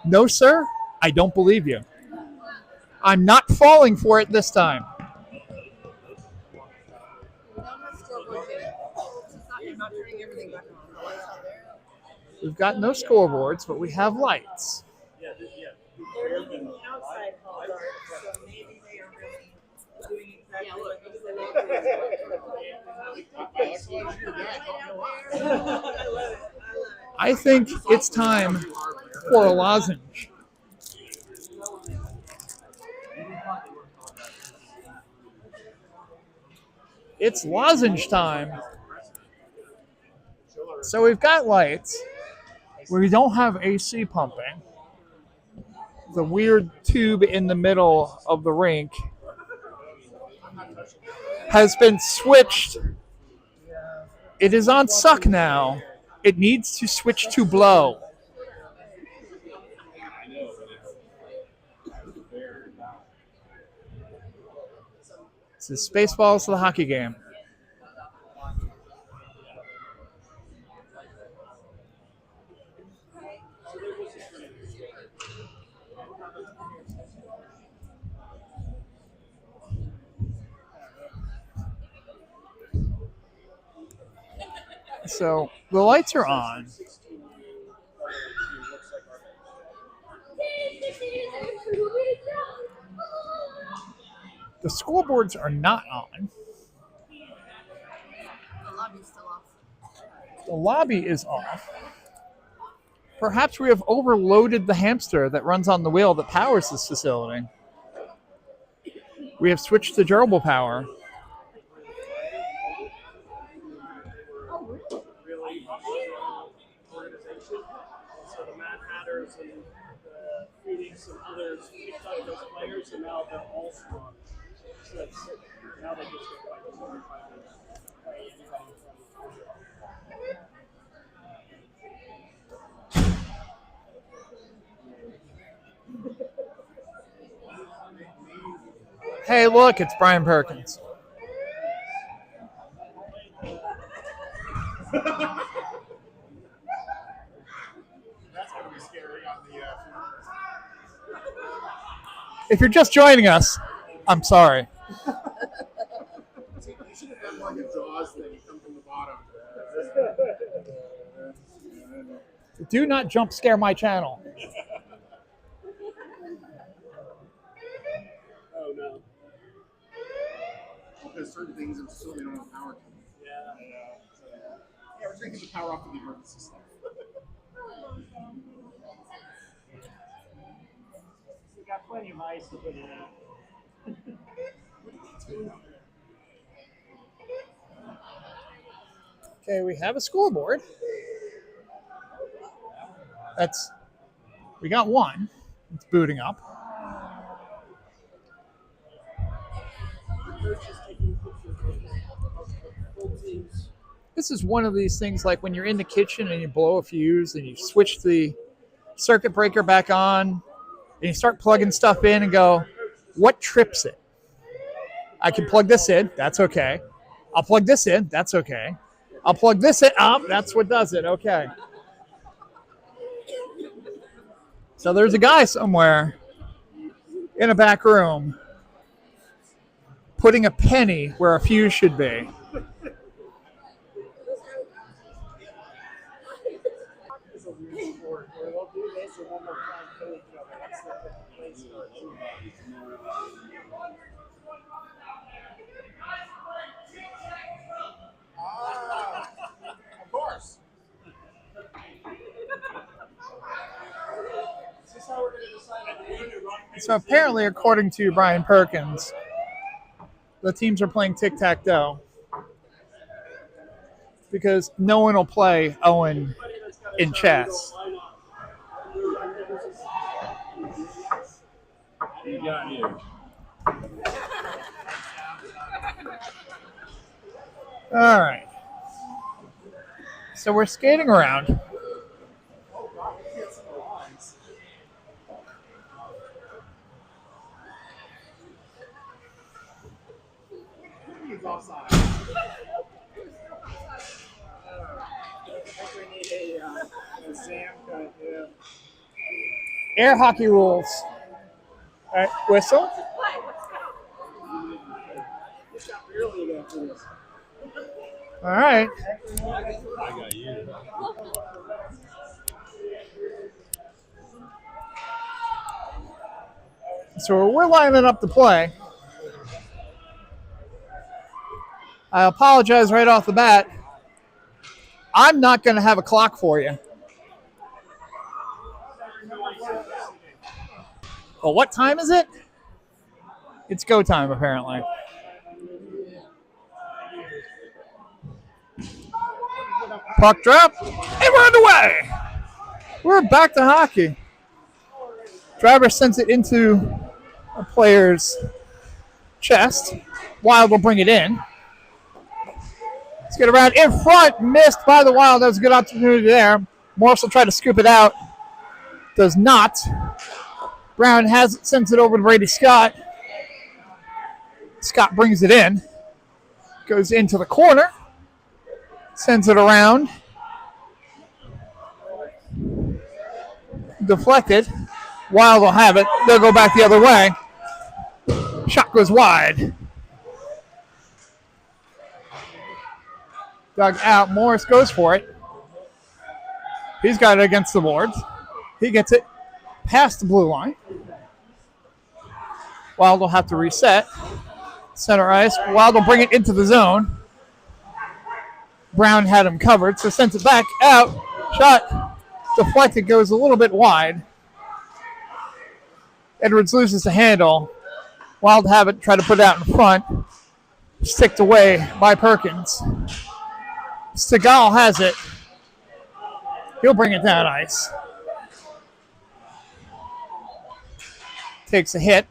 No, sir, I don't believe you. I'm not falling for it this time. We've got no scoreboards, but we have lights. They're leaving the outside hall guard, so maybe they are really doing exactly what they said they were. I think it's time for a lozenge. It's lozenge time. So we've got lights. We don't have AC pumping. The weird tube in the middle of the rink has been switched. It is on suck now. It needs to switch to blow. This is Spaceballs to the hockey game. So the lights are on. The scoreboards are not on. The lobby's still off. The lobby is off. Perhaps we have overloaded the hamster that runs on the wheel that powers this facility. We have switched to durable power. Really organization. So the Mad Hatters and the Phoenix and others picked up those players, and now they're all strong. So now they just get like 45 minutes. Hey, look, it's Brian Perkins. That's going to be scary on the If you're just joining us, I'm sorry. You should have done like a Jaws thing, come from the bottom. Do not jump scare my channel. Oh no. Because certain things in the facility don't have power to them. Yeah. Yeah, we're taking the power off of the emergency stuff. We got plenty of ice to put in out. Okay, we have a scoreboard. We got one. It's booting up. This is one of these things like when you're in the kitchen and you blow a fuse and you switch the circuit breaker back on and you start plugging stuff in and go, what trips it? I can plug this in. That's okay. I'll plug this in. That's okay. I'll plug this in. That's what does it. Okay. So there's a guy somewhere in a back room putting a penny where a fuse should be. It's a weird sport where they'll do this and then they'll try and kill each other. That's the play starts. Of course. Is this how we're going to decide on the winner? So apparently, according to Brian Perkins, the teams are playing tic-tac-toe because no one will play Owen in chess. You got you. All right. So we're skating around. Air hockey rules. All right, whistle. All right. So we're lining up to play. I apologize right off the bat. I'm not going to have a clock for you. Well, what time is it? It's go time, apparently. Puck drop, and we're underway. We're back to hockey. Driver sends it into a player's chest. Wild will bring it in. Let's get around in front. Missed by the Wild. That was a good opportunity there. Morse will try to scoop it out. Does not. Brown has it, sends it over to Brady Scott. Scott brings it in. Goes into the corner. Sends it around. Deflected. Wild will have it. They'll go back the other way. Shot goes wide. Dug out. Morris goes for it. He's got it against the boards. He gets it past the blue line. Wild will have to reset. Center ice. Wild will bring it into the zone. Brown had him covered, so sends it back out. Shot deflected, goes a little bit wide. Edwards loses the handle. Wild have it, try to put it out in front. Sticked away by Perkins. Segal has it. He'll bring it down ice. Takes a hit.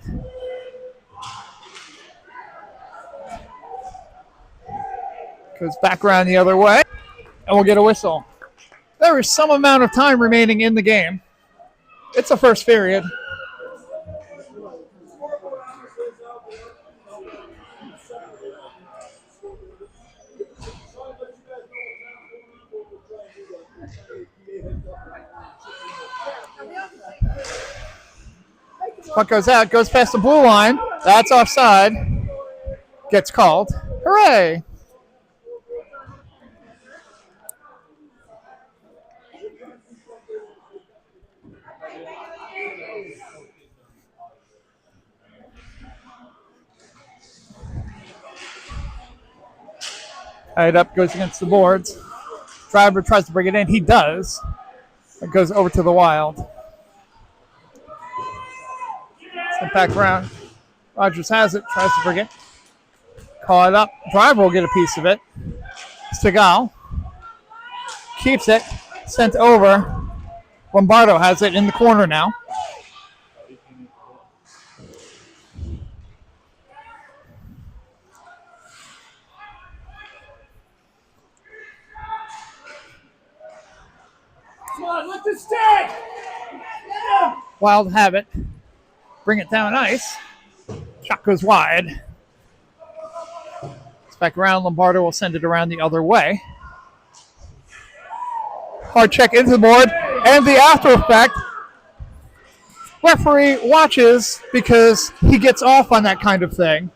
Goes back around the other way. And we'll get a whistle. There is some amount of time remaining in the game. It's a first period. Puck goes out, goes past the blue line. That's offside. Gets called. Hooray! Tied up, goes against the boards. Driver tries to bring it in. He does. It goes over to the Wild. Sent back around. Rogers has it. Tries to bring it. Call it up. Driver will get a piece of it. Segal keeps it. Sent over. Lombardo has it in the corner now. Come on, let this stay! Wild have it. Bring it down ice. Shot goes wide. It's back around. Lombardo will send it around the other way. Hard check into the board. And the after effect. Referee watches because he gets off on that kind of thing.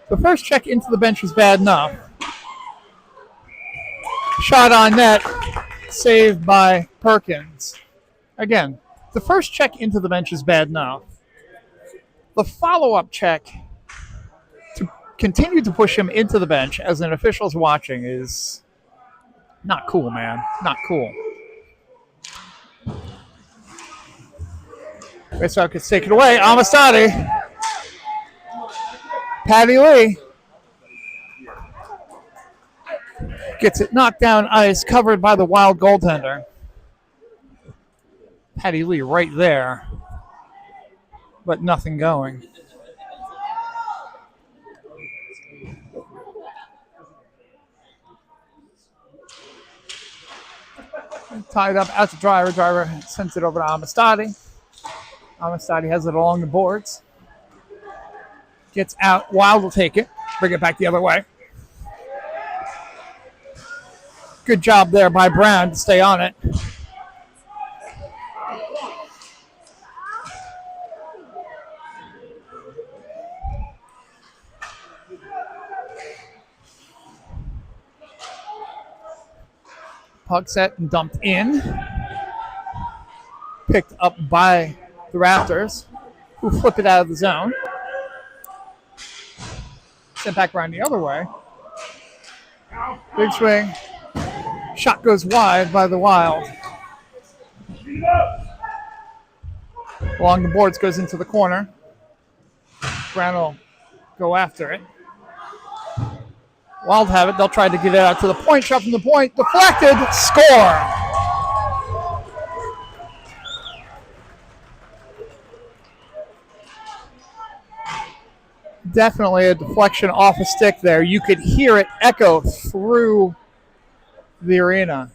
The first check into the bench was bad enough. Shot on net. Saved by Perkins. Again, the first check into the bench is bad enough. The follow-up check to continue to push him into the bench as an official's watching is not cool, man. Not cool. Faceoff gets taken away. Amistadi. Patty Lee gets it knocked down ice, covered by the Wild goaltender. Patty Lee right there, but nothing going. Tied up out to Driver. Driver sends it over to Amistadi. Amistadi has it along the boards. Gets out. Wild will take it. Bring it back the other way. Good job there by Brown to stay on it. Puck set and dumped in. Picked up by the Raptors, who flip it out of the zone. Sent back around the other way. Big swing. Shot goes wide by the Wild. Along the boards, goes into the corner. Brown will go after it. Wild have it. They'll try to get it out to the point. Shot from the point. Deflected. Score. Definitely a deflection off a stick there. You could hear it echo through the arena.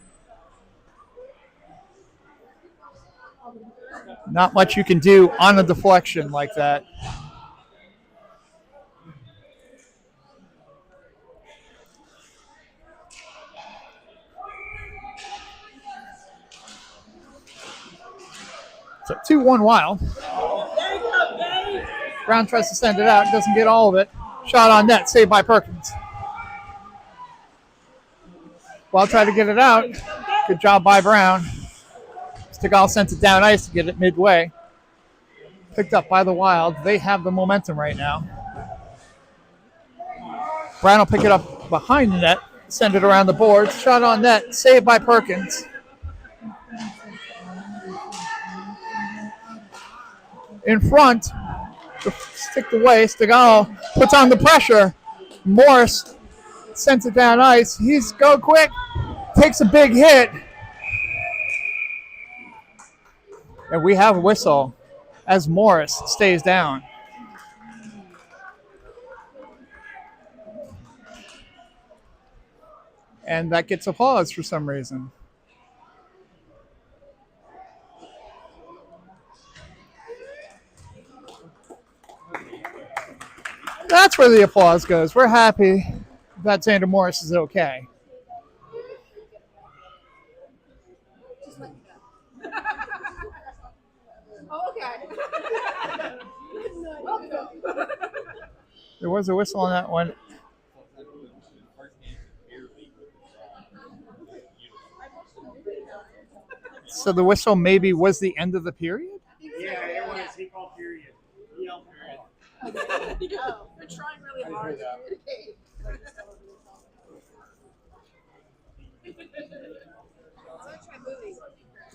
Not much you can do on a deflection like that. So 2-1 Wild. Brown tries to send it out, doesn't get all of it. Shot on net, saved by Perkins. Wild tried to get it out. Good job by Brown. Stegall sent it down ice to get it midway. Picked up by the Wild. They have the momentum right now. Brown will pick it up behind the net, send it around the boards. Shot on net, saved by Perkins. In front, stick away. Stegall puts on the pressure. Morris sends it down ice. He's go quick, takes a big hit. And we have a whistle as Morris stays down. And that gets applause for some reason. That's where the applause goes. We're happy that Xander Morris is okay. There was a whistle on that one. So the whistle maybe was the end of the period? Yeah, it was. He called period. He yelled period. We're trying really hard to communicate.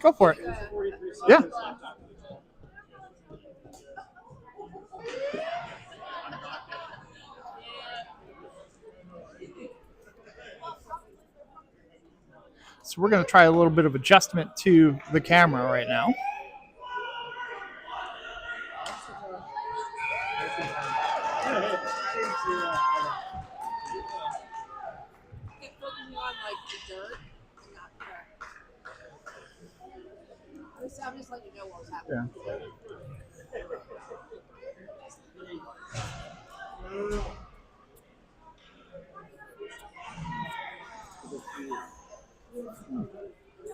Go for it. Yeah. So we're going to try a little bit of adjustment to the camera right now. I'm just letting you know what was happening. Yeah.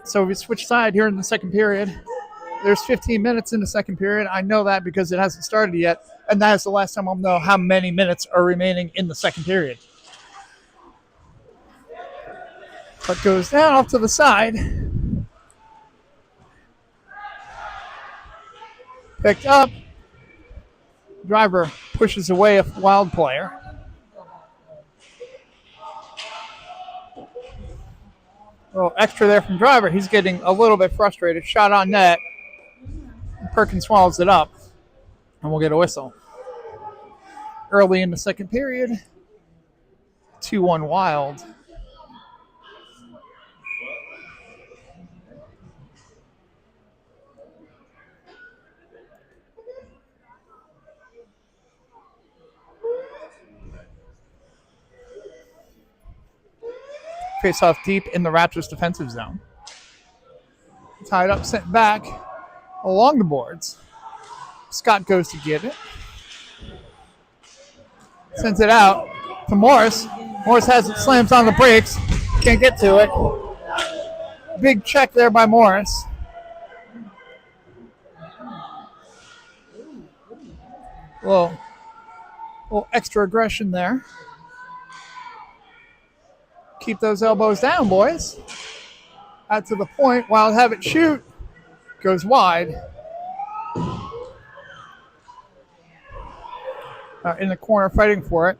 So we switch side here in the second period. There's 15 minutes in the second period. I know that because it hasn't started yet, and that is the last time I'll know how many minutes are remaining in the second period. But goes down off to the side. Picked up. Driver pushes away a Wild player. A little extra there from Driver. He's getting a little bit frustrated. Shot on net. Perkins swallows it up. And we'll get a whistle. Early in the second period. 2-1 Wild. Face off deep in the Raptors defensive zone. Tied up, sent back along the boards. Scott goes to get it. Sends it out to Morris. Morris has it, slams on the brakes. Can't get to it. Big check there by Morris. Little extra aggression there. Keep those elbows down, boys. Out to the point. Wild have it shoot. goes wide. In the corner fighting for it.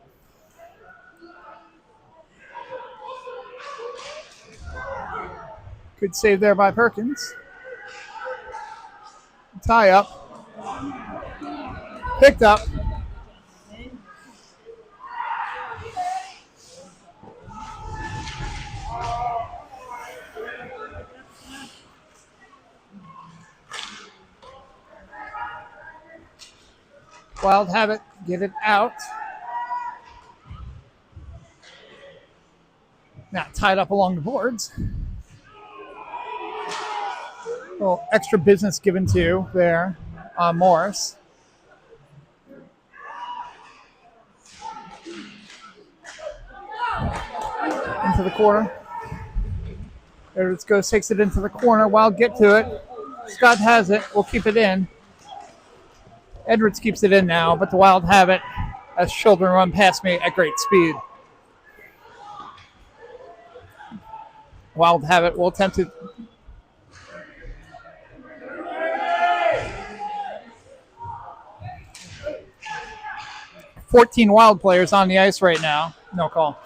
Good save there by Perkins. Tie up. Picked up. Wild have it. Get it out. Now tied up along the boards. A little extra business given to there on Morris. Into the corner. Edwards goes, takes it into the corner. Wild get to it. Scott has it. We'll keep it in. Edwards keeps it in now, but the Wild have it as children run past me at great speed. Wild have it. We'll attempt to. "14 Wild players on the ice right now." No call.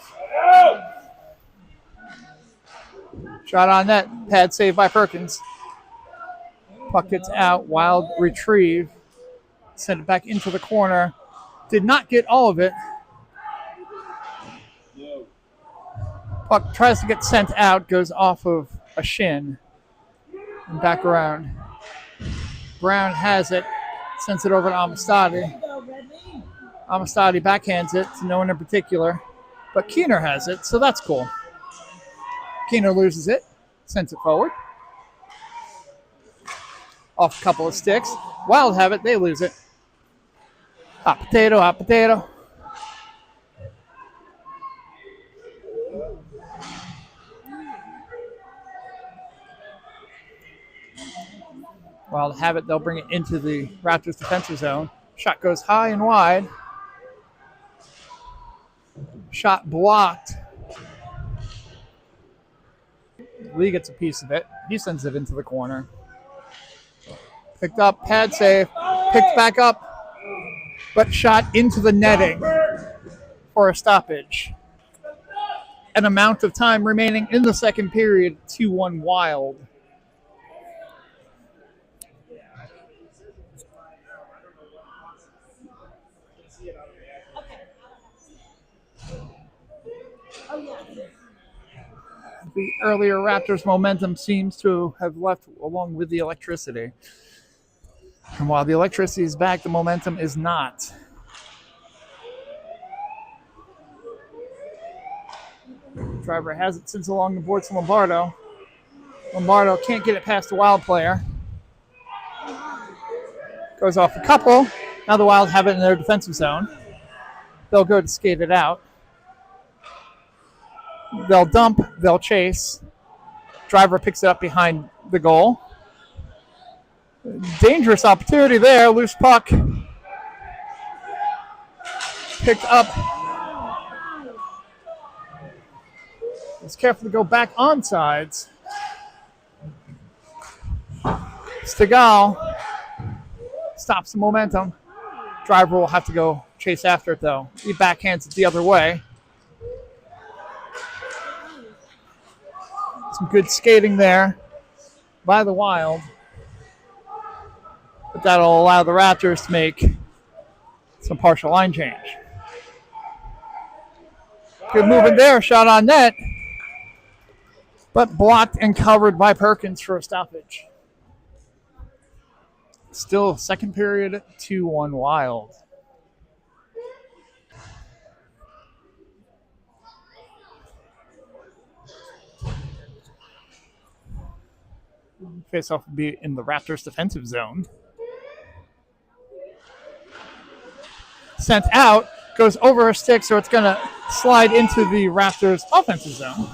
Shot on net. Pad save by Perkins. Puck gets out. Wild retrieve. Send it back into the corner. Did not get all of it. Puck tries to get sent out. Goes off of a shin. And back around. Brown has it. Sends it over to Amistadi. Amistadi backhands it to no one in particular. But Keener has it, so that's cool. Keener loses it. Sends it forward. Off a couple of sticks. Wild have it. They lose it. Hot potato, hot potato. Wild have it. They'll bring it into the Raptors defensive zone. Shot goes high and wide. Shot blocked. Lee gets a piece of it. He sends it into the corner. Picked up, pad save. Picked back up. But shot into the netting for a stoppage. An amount of time remaining in the second period, 2-1 Wild. The earlier Raptors momentum seems to have left along with the electricity. And while the electricity is back, the momentum is not. Driver has it, sends along the boards to Lombardo. Lombardo can't get it past the Wild player. Goes off a couple. Now the Wild have it in their defensive zone. They'll go to skate it out. They'll dump, they'll chase. Driver picks it up behind the goal. Dangerous opportunity there. Loose puck. Picked up. He's careful to go back on sides. Stegall stops the momentum. Driver will have to go chase after it, though. He backhands it the other way. Some good skating there by the Wild. But that'll allow the Raptors to make some partial line change. Good movement there, shot on net. But blocked and covered by Perkins for a stoppage. Still second period, 2-1 Wild. Face-off will be in the Raptors defensive zone. Sent out, goes over a stick, so it's going to slide into the Raptors offensive zone.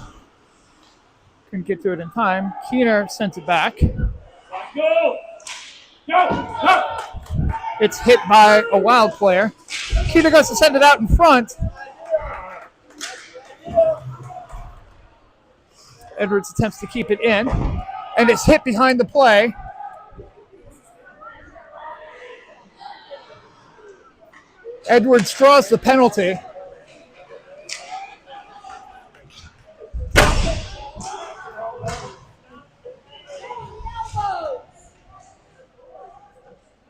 Couldn't get to it in time. Keener sent it back. Go! Go! It's hit by a Wild player. Keener goes to send it out in front. Edwards attempts to keep it in, and it's hit behind the play. Edwards draws the penalty.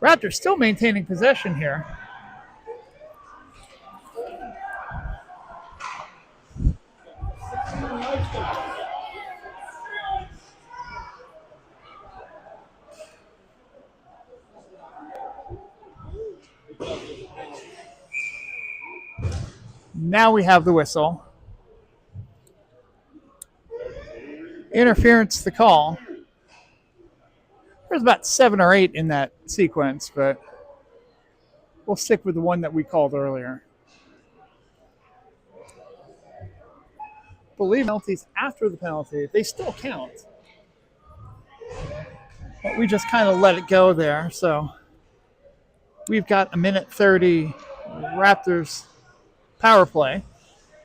Raptors still maintaining possession here. Now we have the whistle. Interference to call. There's about 7 or 8 in that sequence, but we'll stick with the one that we called earlier. Believe penalties after the penalty, they still count. But we just kind of let it go there. So we've got a minute 30 Raptors power play.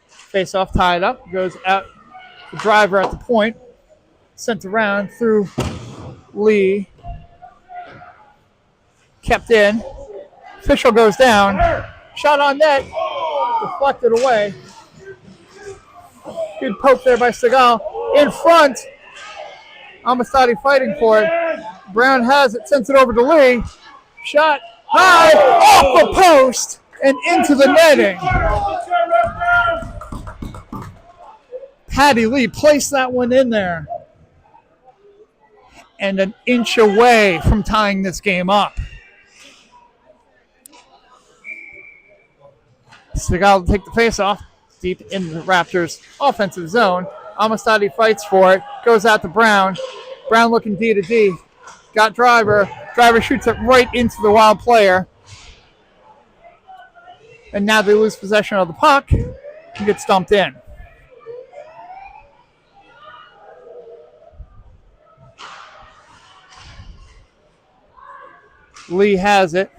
Face off tied up, goes out the driver at the point, sent around through Lee. Kept in. Official goes down. Shot on net. Deflected away. Good poke there by Segal. In front. Amistadi fighting for it. Brown has it. Sends it over to Lee. Shot high. Off the post. And into the netting. Patty Lee placed that one in there. And an inch away from tying this game up. Segal to take the face off. Deep in the Raptors' offensive zone. Amistadi fights for it. Goes out to Brown. Brown looking D to D. Got Driver. Driver shoots it right into the Wild player. And now they lose possession of the puck and get stumped in. Lee has it.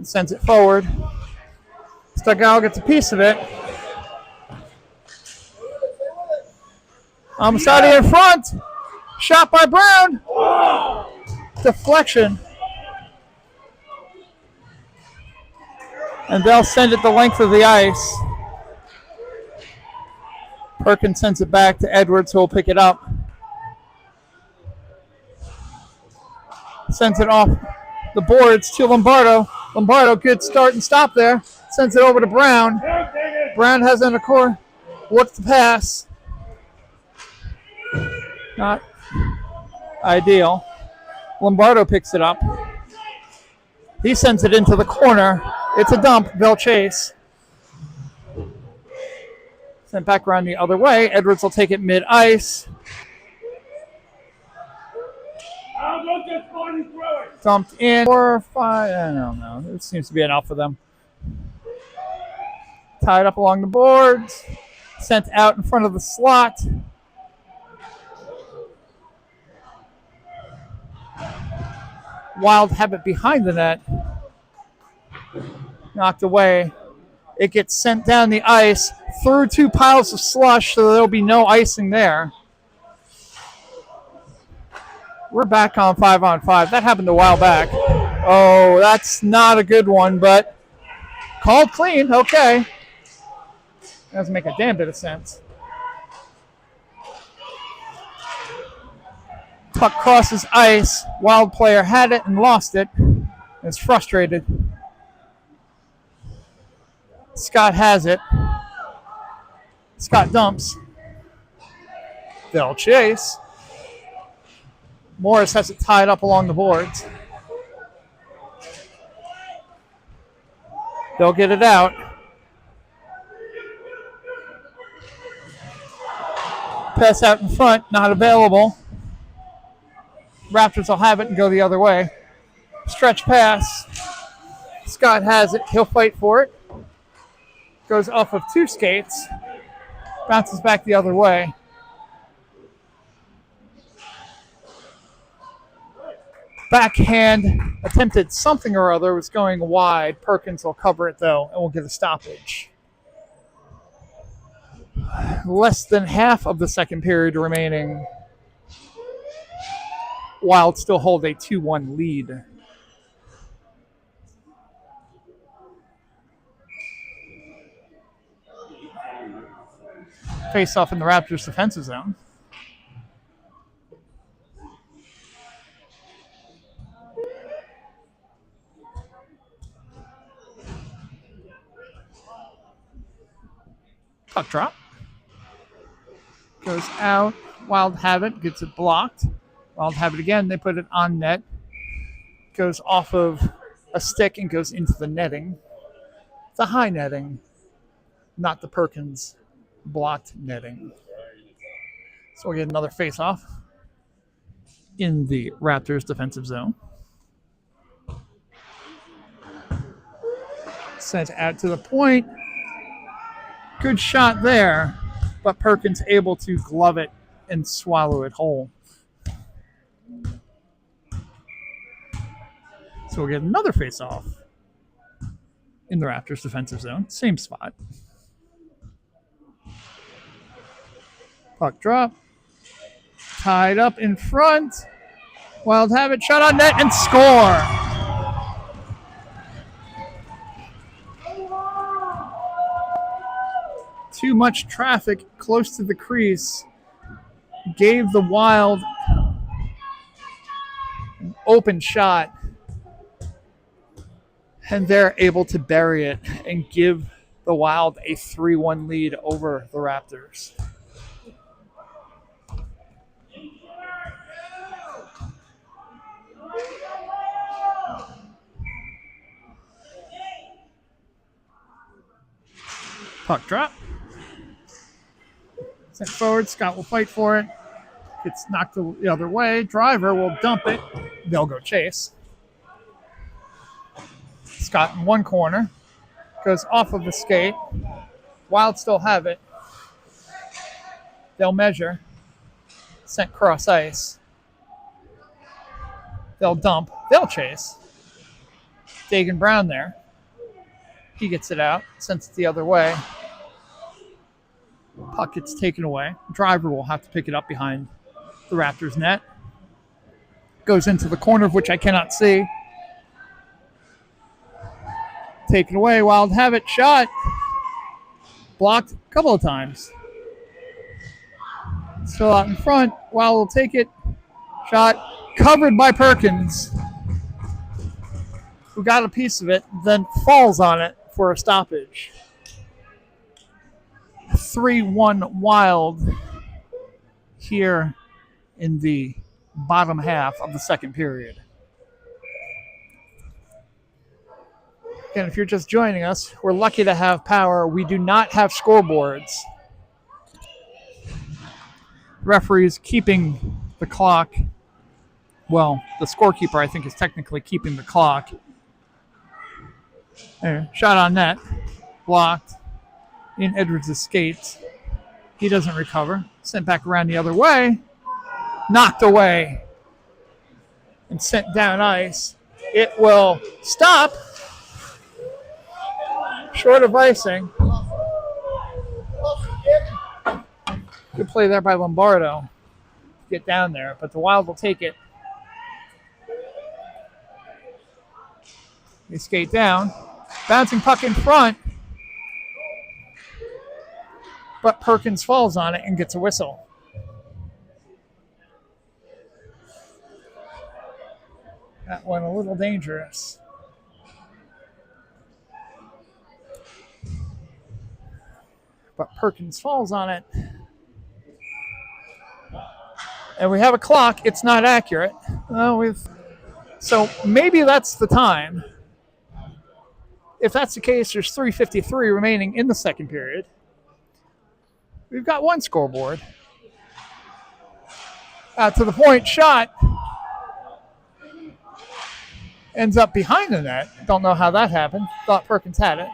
Sends it forward. Segal gets a piece of it. Amistadi in front. Shot by Brown. Deflection. And they'll send it the length of the ice. Perkins sends it back to Edwards, who will pick it up. Sends it off the boards to Lombardo. Lombardo, good start and stop there. Sends it over to Brown. Brown has it in the core. Looks to pass. Not ideal. Lombardo picks it up. He sends it into the corner. It's a dump. They'll chase. Sent back around the other way. Edwards will take it mid-ice. Dumped in. 4 or 5. I don't know. It seems to be enough for them. Tied up along the boards. Sent out in front of the slot. Wild have it behind the net. Knocked away. It gets sent down the ice through 2 piles of slush, so there'll be no icing there. We're back on 5-on-5. That happened a while back. Oh, that's not a good one, but called clean. Okay. Doesn't make a damn bit of sense. Puck crosses ice. Wild player had it and lost it. Is frustrated. Scott has it. Scott dumps. They'll chase. Morris has it tied up along the boards. They'll get it out. Pass out in front, not available. Raptors will have it and go the other way. Stretch pass. Scott has it. He'll fight for it. Goes off of 2 skates. Bounces back the other way. Backhand attempted something or other. Was going wide. Perkins will cover it, though, and we'll get a stoppage. Less than half of the second period remaining. Wild still hold a 2-1 lead. face off in the Raptors defensive zone. Puck drop. Goes out. Wild Habit gets it blocked. Wild Habit again. They put it on net. Goes off of a stick and goes into the netting. The high netting, not the Perkins blocked netting. So we'll get another face-off in the Raptors defensive zone. Sent out to the point. Good shot there, but Perkins able to glove it and swallow it whole. So we'll get another face-off in the Raptors defensive zone. Same spot. Puck drop. Tied up in front. Wild Habit shot on net and score. Too much traffic close to the crease gave the Wild an open shot, and they're able to bury it and give the Wild a 3-1 lead over the Raptors. Puck drop. Sent forward. Scott will fight for it. Gets knocked the other way. Driver will dump it. They'll go chase. Scott in one corner. Goes off of the skate. Wild still have it. They'll measure. Sent cross ice. They'll dump. They'll chase. Dagan Brown there. He gets it out. Sends it the other way. Puck gets taken away. Driver will have to pick it up behind the Raptors net. Goes into the corner of which I cannot see. Taken away. Wild Habit shot. Blocked a couple of times. Still out in front. Wild will take it. Shot covered by Perkins, who got a piece of it, then falls on it for a stoppage. 3-1 Wild here in the bottom half of the second period. Again, if you're just joining us, we're lucky to have power. We do not have scoreboards. Referees keeping the clock. Well, the scorekeeper, I think, is technically keeping the clock. There, shot on net. Blocked. Ian Edwards escapes. He doesn't recover. Sent back around the other way. Knocked away. And sent down ice. It will stop. Short of icing. Good play there by Lombardo. Get down there, but the Wild will take it. They skate down. Bouncing puck in front. But Perkins falls on it and gets a whistle. That one a little dangerous. But Perkins falls on it. And we have a clock. It's not accurate. So maybe that's the time. If that's the case, there's 3:53 remaining in the second period. We've got one scoreboard. To the point shot. Ends up behind the net. Don't know how that happened. Thought Perkins had it.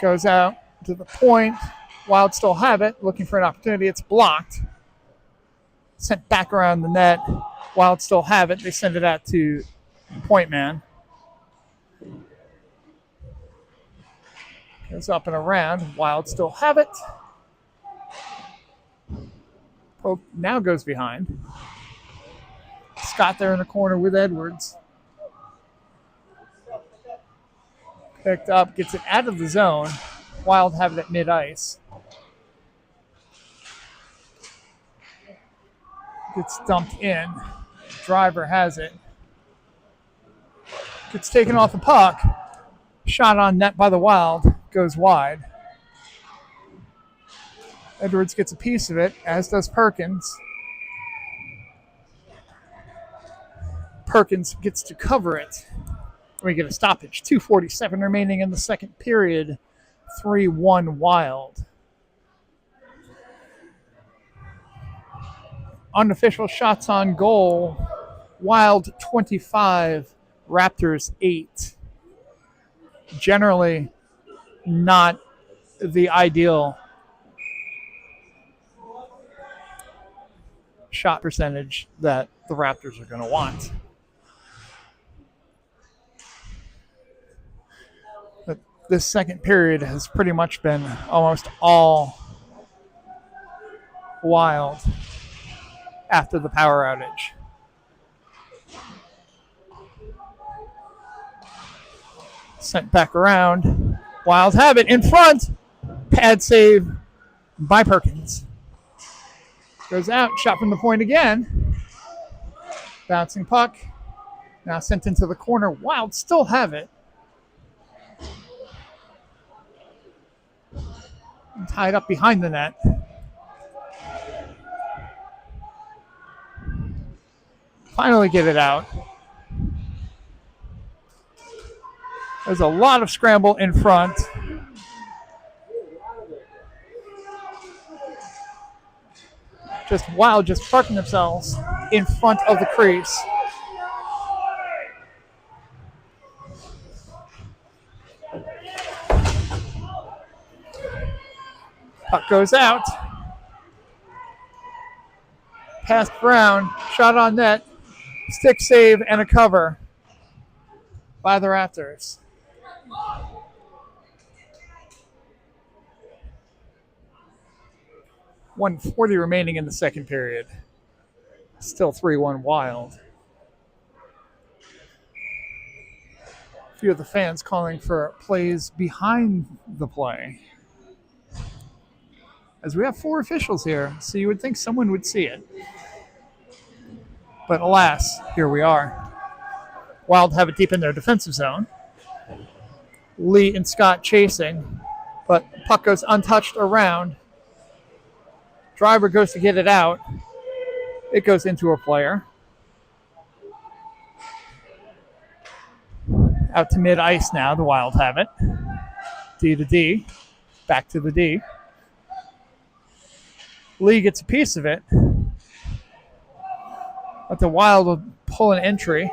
Goes out to the point. Wild still have it. Looking for an opportunity. It's blocked. Sent back around the net. Wild still have it. They send it out to point man. Goes up and around. Wild still have it. Pope now goes behind. Scott there in the corner with Edwards. Picked up, gets it out of the zone. Wild have it at mid-ice. Gets dumped in. Driver has it. Gets taken off the puck. Shot on net by the Wild. Goes wide. Edwards gets a piece of it, as does Perkins. Perkins gets to cover it. We get a stoppage. 2:47 remaining in the second period. 3-1 Wild. Unofficial shots on goal. Wild 25, Raptors 8. Generally not the ideal shot percentage that the Raptors are going to want. But this second period has pretty much been almost all Wild after the power outage. Sent back around. Wild have it in front. Pad save by Perkins. Goes out. Shot from the point again. Bouncing puck. Now sent into the corner. Wild still have it. Tied up behind the net. Finally get it out. There's a lot of scramble in front. Wild just parking themselves in front of the crease. Puck goes out. Past Brown. Shot on net. Stick save and a cover by the Raptors. .140 remaining in the second period. Still 3-1 Wild. A few of the fans calling for plays behind the play. As we have 4 officials here, so you would think someone would see it. But alas, here we are. Wild have it deep in their defensive zone. Lee and Scott chasing, but puck goes untouched around. Driver goes to get it out. It goes into a player. Out to mid-ice now. The Wild have it. D to D. Back to the D. Lee gets a piece of it. But the Wild will pull an entry.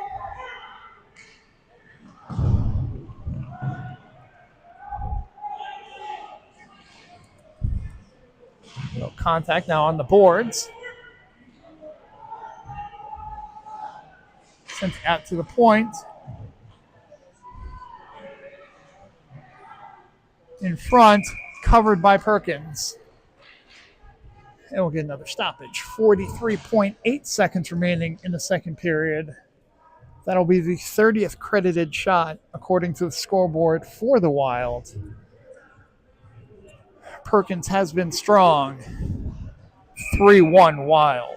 No contact now on the boards. Sent out to the point. In front, covered by Perkins. And we'll get another stoppage. 43.8 seconds remaining in the second period. That'll be the 30th credited shot, according to the scoreboard, for the Wild. Perkins has been strong. 3-1 Wild.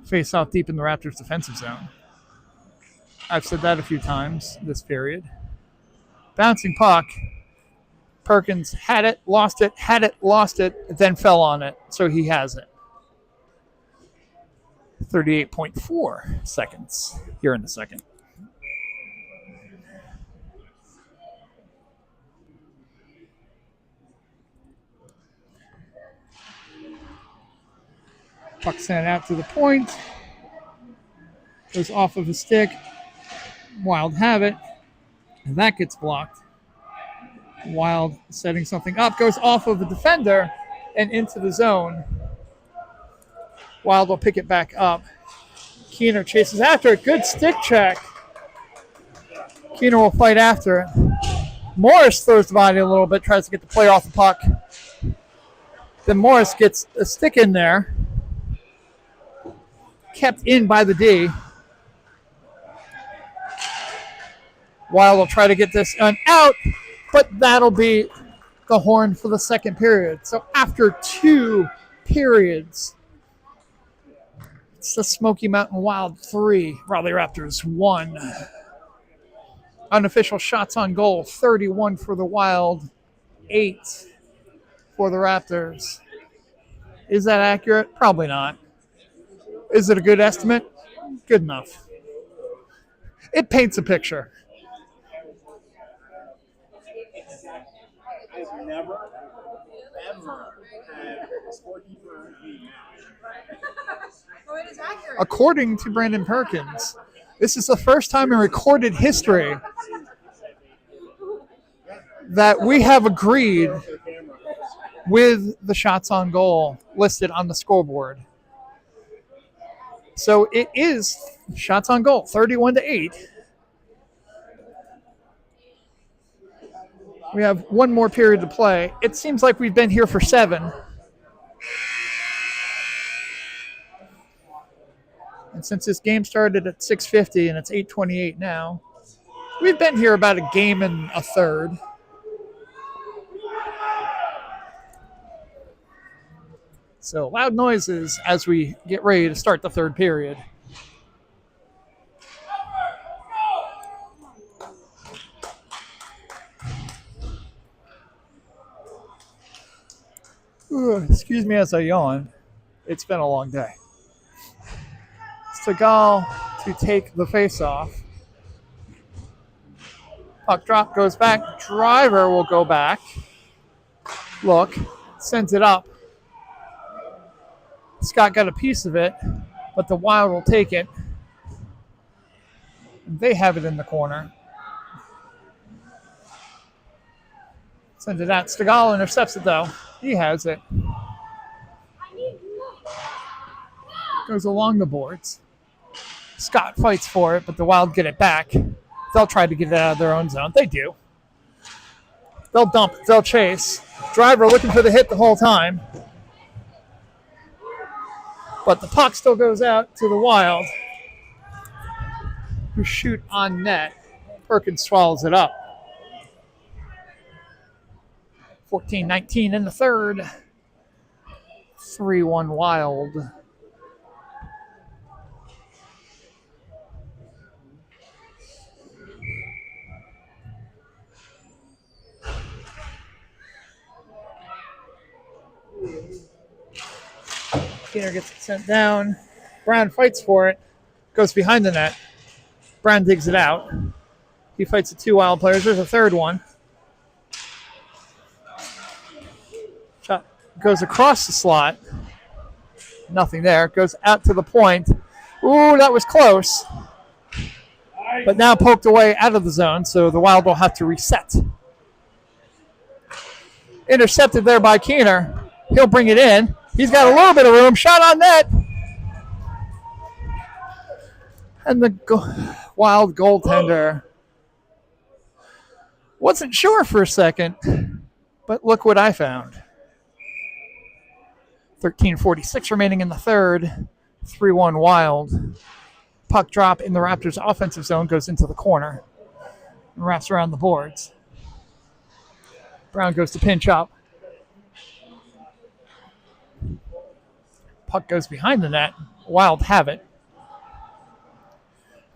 Face off deep in the Raptors' defensive zone. I've said that a few times this period. Bouncing puck. Perkins had it, lost it, then fell on it, so he has it. 38.4 seconds here in the second. Puck sent out to the point. Goes off of a stick. Wild have it. And that gets blocked. Wild setting something up. Goes off of the defender and into the zone. Wild will pick it back up. Keener chases after it. Good stick check. Keener will fight after it. Morris throws the body a little bit. Tries to get the player off the puck. Then Morris gets a stick in there. Kept in by the D. Wild will try to get this one out, but that'll be the horn for the second period. So after 2 periods, it's the Smoky Mountain Wild 3, Raleigh Raptors 1. Unofficial shots on goal, 31 for the Wild, 8 for the Raptors. Is that accurate? Probably not. Is it a good estimate? Good enough. It paints a picture. I've never, ever had a scorekeeper be mad. According to Brandon Perkins, this is the first time in recorded history that we have agreed with the shots on goal listed on the scoreboard. So it is shots on goal, 31-8. We have one more period to play. It seems like we've been here for 7. And since this game started at 6:50 and it's 8:28 now, we've been here about a game and a third. So loud noises as we get ready to start the third period. Ooh, excuse me as I yawn. It's been a long day. Segal to take the face-off. Puck drop goes back. Driver will go back. Look, sends it up. Scott got a piece of it, but the Wild will take it. They have it in the corner. Sends it out. Segal intercepts it, though. He has it. Goes along the boards. Scott fights for it, but the Wild get it back. They'll try to get it out of their own zone. They do. They'll dump it. They'll chase. Driver looking for the hit the whole time. But the puck still goes out to the Wild, who shoot on net. Perkins swallows it up. 14-19 in the third. 3-1 Wild. Keener gets it sent down. Brown fights for it. Goes behind the net. Brown digs it out. He fights the 2 Wild players. There's a third one. Shot goes across the slot. Nothing there. Goes out to the point. Ooh, that was close. But now poked away out of the zone, so the Wild will have to reset. Intercepted there by Keener. He'll bring it in. He's got a little bit of room. Shot on net. And the Wild goaltender wasn't sure for a second, but look what I found. 13:46 remaining in the third. 3-1 Wild. Puck drop in the Raptors' offensive zone goes into the corner and wraps around the boards. Brown goes to pinch up. Puck goes behind the net. Wild have it.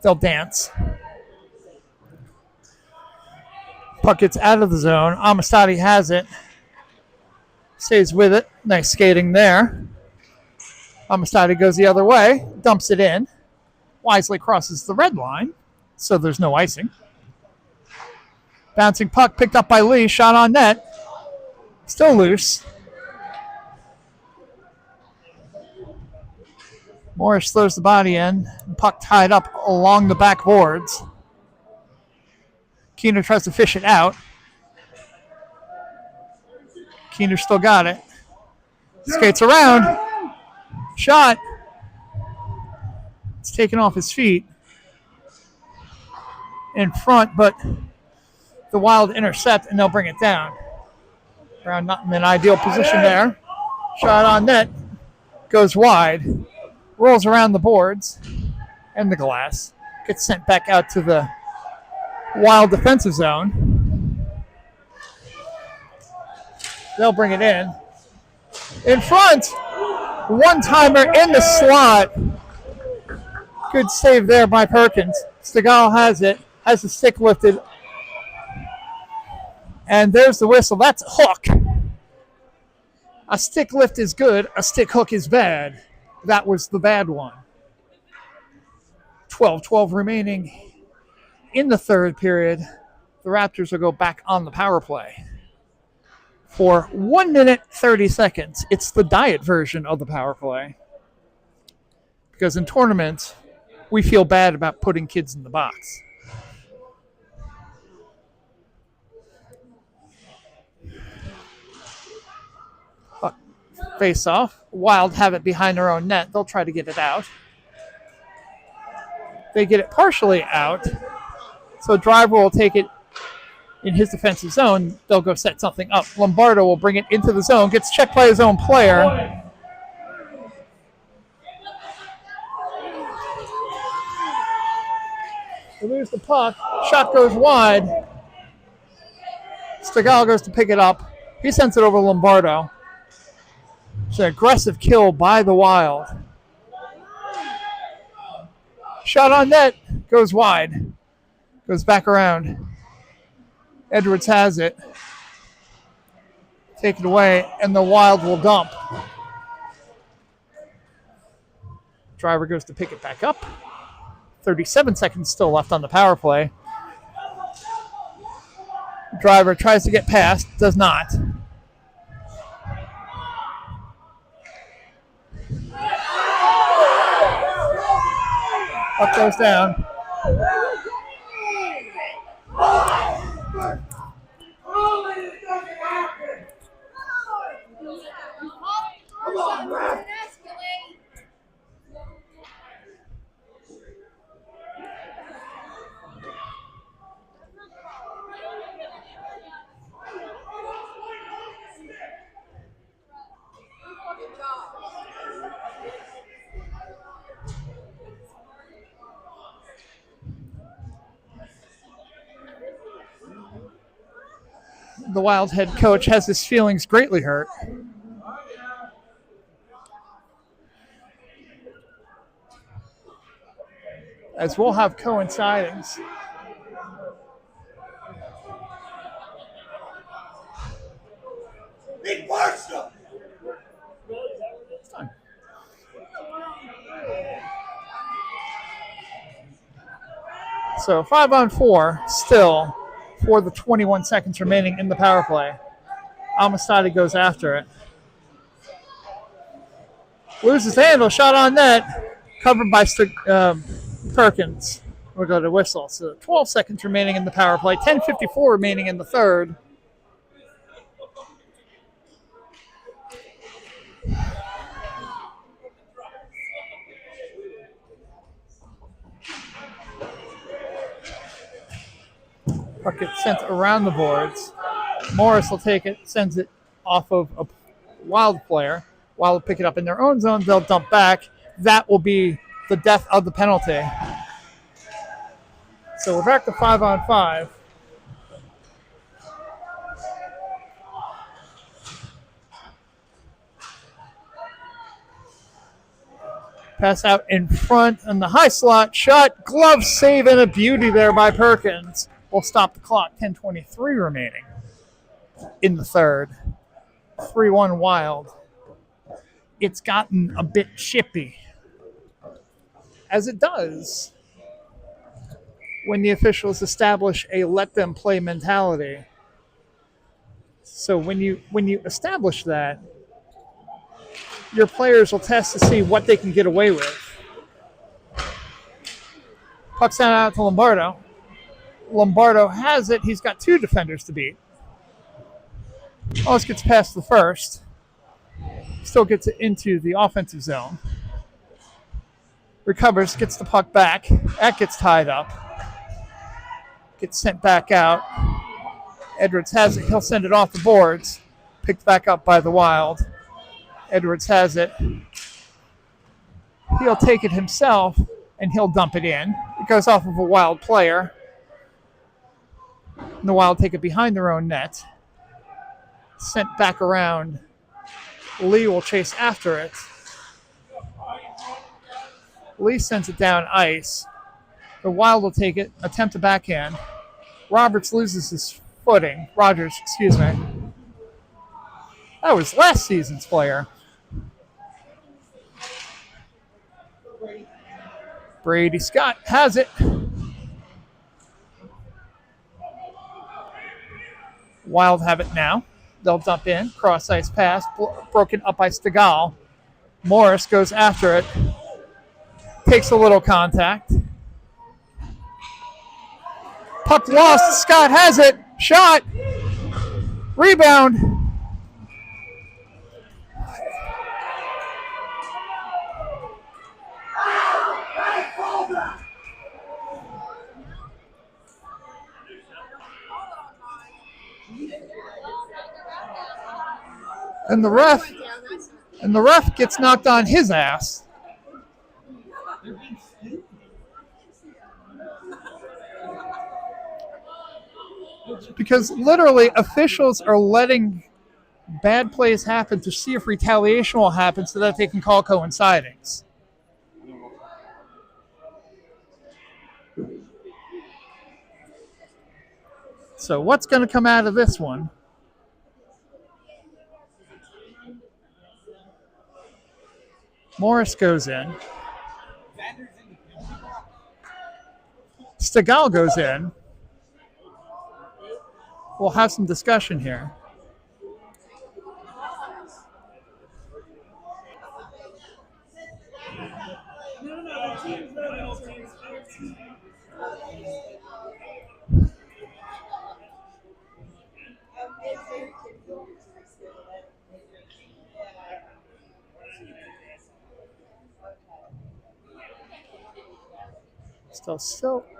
They'll dance. Puck gets out of the zone. Amistadi has it. Stays with it. Nice skating there. Amistadi goes the other way. Dumps it in. Wisely crosses the red line, so there's no icing. Bouncing puck picked up by Lee. Shot on net. Still loose. Morris throws the body in. Puck tied up along the backboards. Keener tries to fish it out. Keener still got it. Skates around. Shot. It's taken off his feet. In front, but the Wild intercept and they'll bring it down. Brown not in an ideal position there. Shot on net. Goes wide. Rolls around the boards and the glass. Gets sent back out to the Wild defensive zone. They'll bring it in. In front. One-timer in the slot. Good save there by Perkins. Stegall has it. Has the stick lifted. And there's the whistle. That's a hook. A stick lift is good. A stick hook is bad. That was the bad one. 12-12 remaining in the third period. The Raptors will go back on the power play for 1 minute 30 seconds. It's the diet version of the power play. Because in tournaments, we feel bad about putting kids in the box. Face off. Wild have it behind their own net. They'll try to get it out. They get it partially out. So Driver will take it in his defensive zone. They'll go set something up. Lombardo will bring it into the zone. Gets checked by his own player. They lose the puck. Shot goes wide. Stegall goes to pick it up. He sends it over to Lombardo. It's an aggressive kill by the Wild. Shot on net. Goes wide. Goes back around. Edwards has it. Take it away, and the Wild will dump. Driver goes to pick it back up. 37 seconds still left on the power play. Driver tries to get past. Does not. Puck goes down. The Wild head coach has his feelings greatly hurt. As we'll have coincidings. So 5-on-4 still for the 21 seconds remaining in the power play. Amistadi goes after it. Loses handle, shot on net, covered by Perkins. We'll go to whistle. So 12 seconds remaining in the power play, 10:54 remaining in the third. Puck gets sent around the boards. Morris will take it, sends it off of a Wild player. Wild will pick it up in their own zone. They'll dump back. That will be the death of the penalty. So we're back to 5-on-5. Pass out in front on the high slot. Shot, glove save, and a beauty there by Perkins. We'll stop the clock. 10:23 remaining in the third. 3-1 Wild. It's gotten a bit chippy, as it does when the officials establish a let-them-play mentality. So when you establish that, your players will test to see what they can get away with. Puck sent out to Lombardo. Lombardo has it. He's got two defenders to beat. Almost gets past the first. Still gets it into the offensive zone. Recovers, gets the puck back. That gets tied up. Gets sent back out. Edwards has it. He'll send it off the boards. Picked back up by the Wild. Edwards has it. He'll take it himself, and he'll dump it in. It goes off of a Wild player. And the Wild take it behind their own net. Sent back around. Lee will chase after it. Lee sends it down ice. The Wild will take it, attempt a backhand. Rogers loses his footing. That was last season's player. Brady Scott has it. Wild have it now. They'll dump in. Cross ice pass. Broken up by Stegall. Morris goes after it. Takes a little contact. Puck lost. Scott has it. Shot. Rebound. And the ref gets knocked on his ass. Because literally officials are letting bad plays happen to see if retaliation will happen so that they can call coincidings. So what's going to come out of this one? Morris goes in. Stegall goes in. We'll have some discussion here.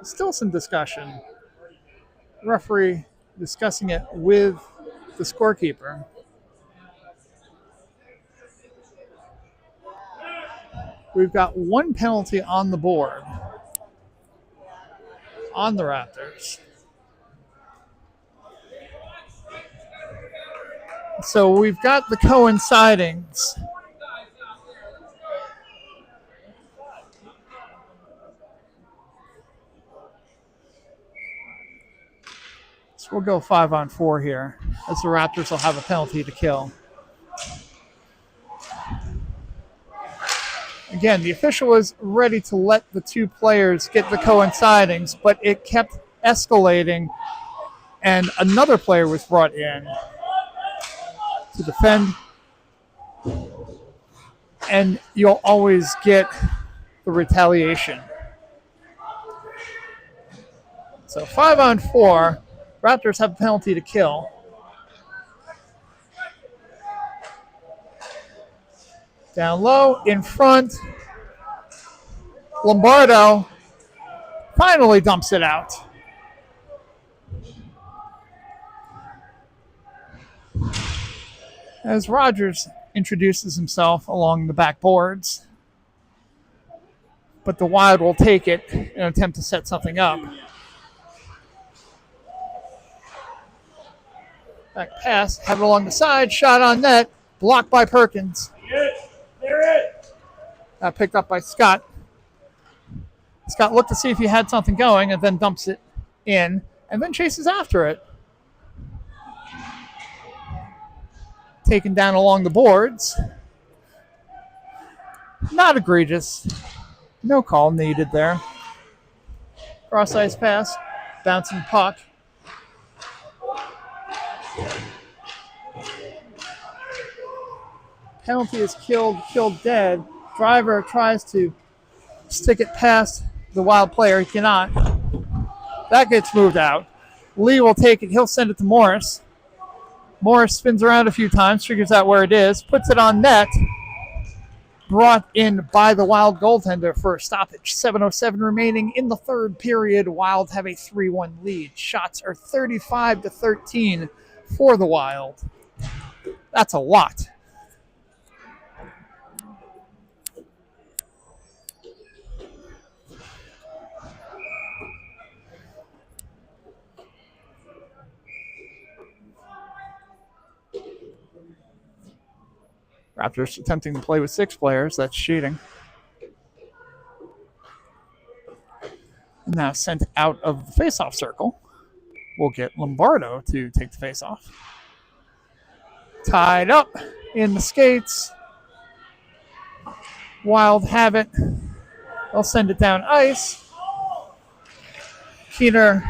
Still some discussion. Referee discussing it with the scorekeeper. We've got one penalty on the board on the Raptors. So we've got the coincidings. So we'll go 5-on-4 here, as the Raptors will have a penalty to kill. Again, the official was ready to let the two players get the coincidings, but it kept escalating, and another player was brought in to defend. And you'll always get the retaliation. So 5-on-4, Raptors have a penalty to kill. Down low, in front. Lombardo finally dumps it out. As Rogers introduces himself along the backboards. But the Wild will take it in an attempt to set something up. Back pass, have it along the side, shot on net, blocked by Perkins. Picked up by Scott. Scott looked to see if he had something going and then dumps it in and then chases after it. Taken down along the boards. Not egregious. No call needed there. Cross ice pass, bouncing puck. Penalty is killed dead. Driver tries to stick it past the Wild player. He cannot. That gets moved out. Lee will take it. He'll send it to Morris. Morris spins around a few times, figures out where it is, puts it on net. Brought in by the Wild goaltender for a stoppage. 7:07 remaining in the third period. Wild have a 3-1 lead. Shots are 35-13 for the Wild. That's a lot. Raptors attempting to play with 6 players. That's cheating. Now sent out of the face-off circle. We'll get Lombardo to take the face-off. Tied up in the skates. Wild have it. They'll send it down ice. Keener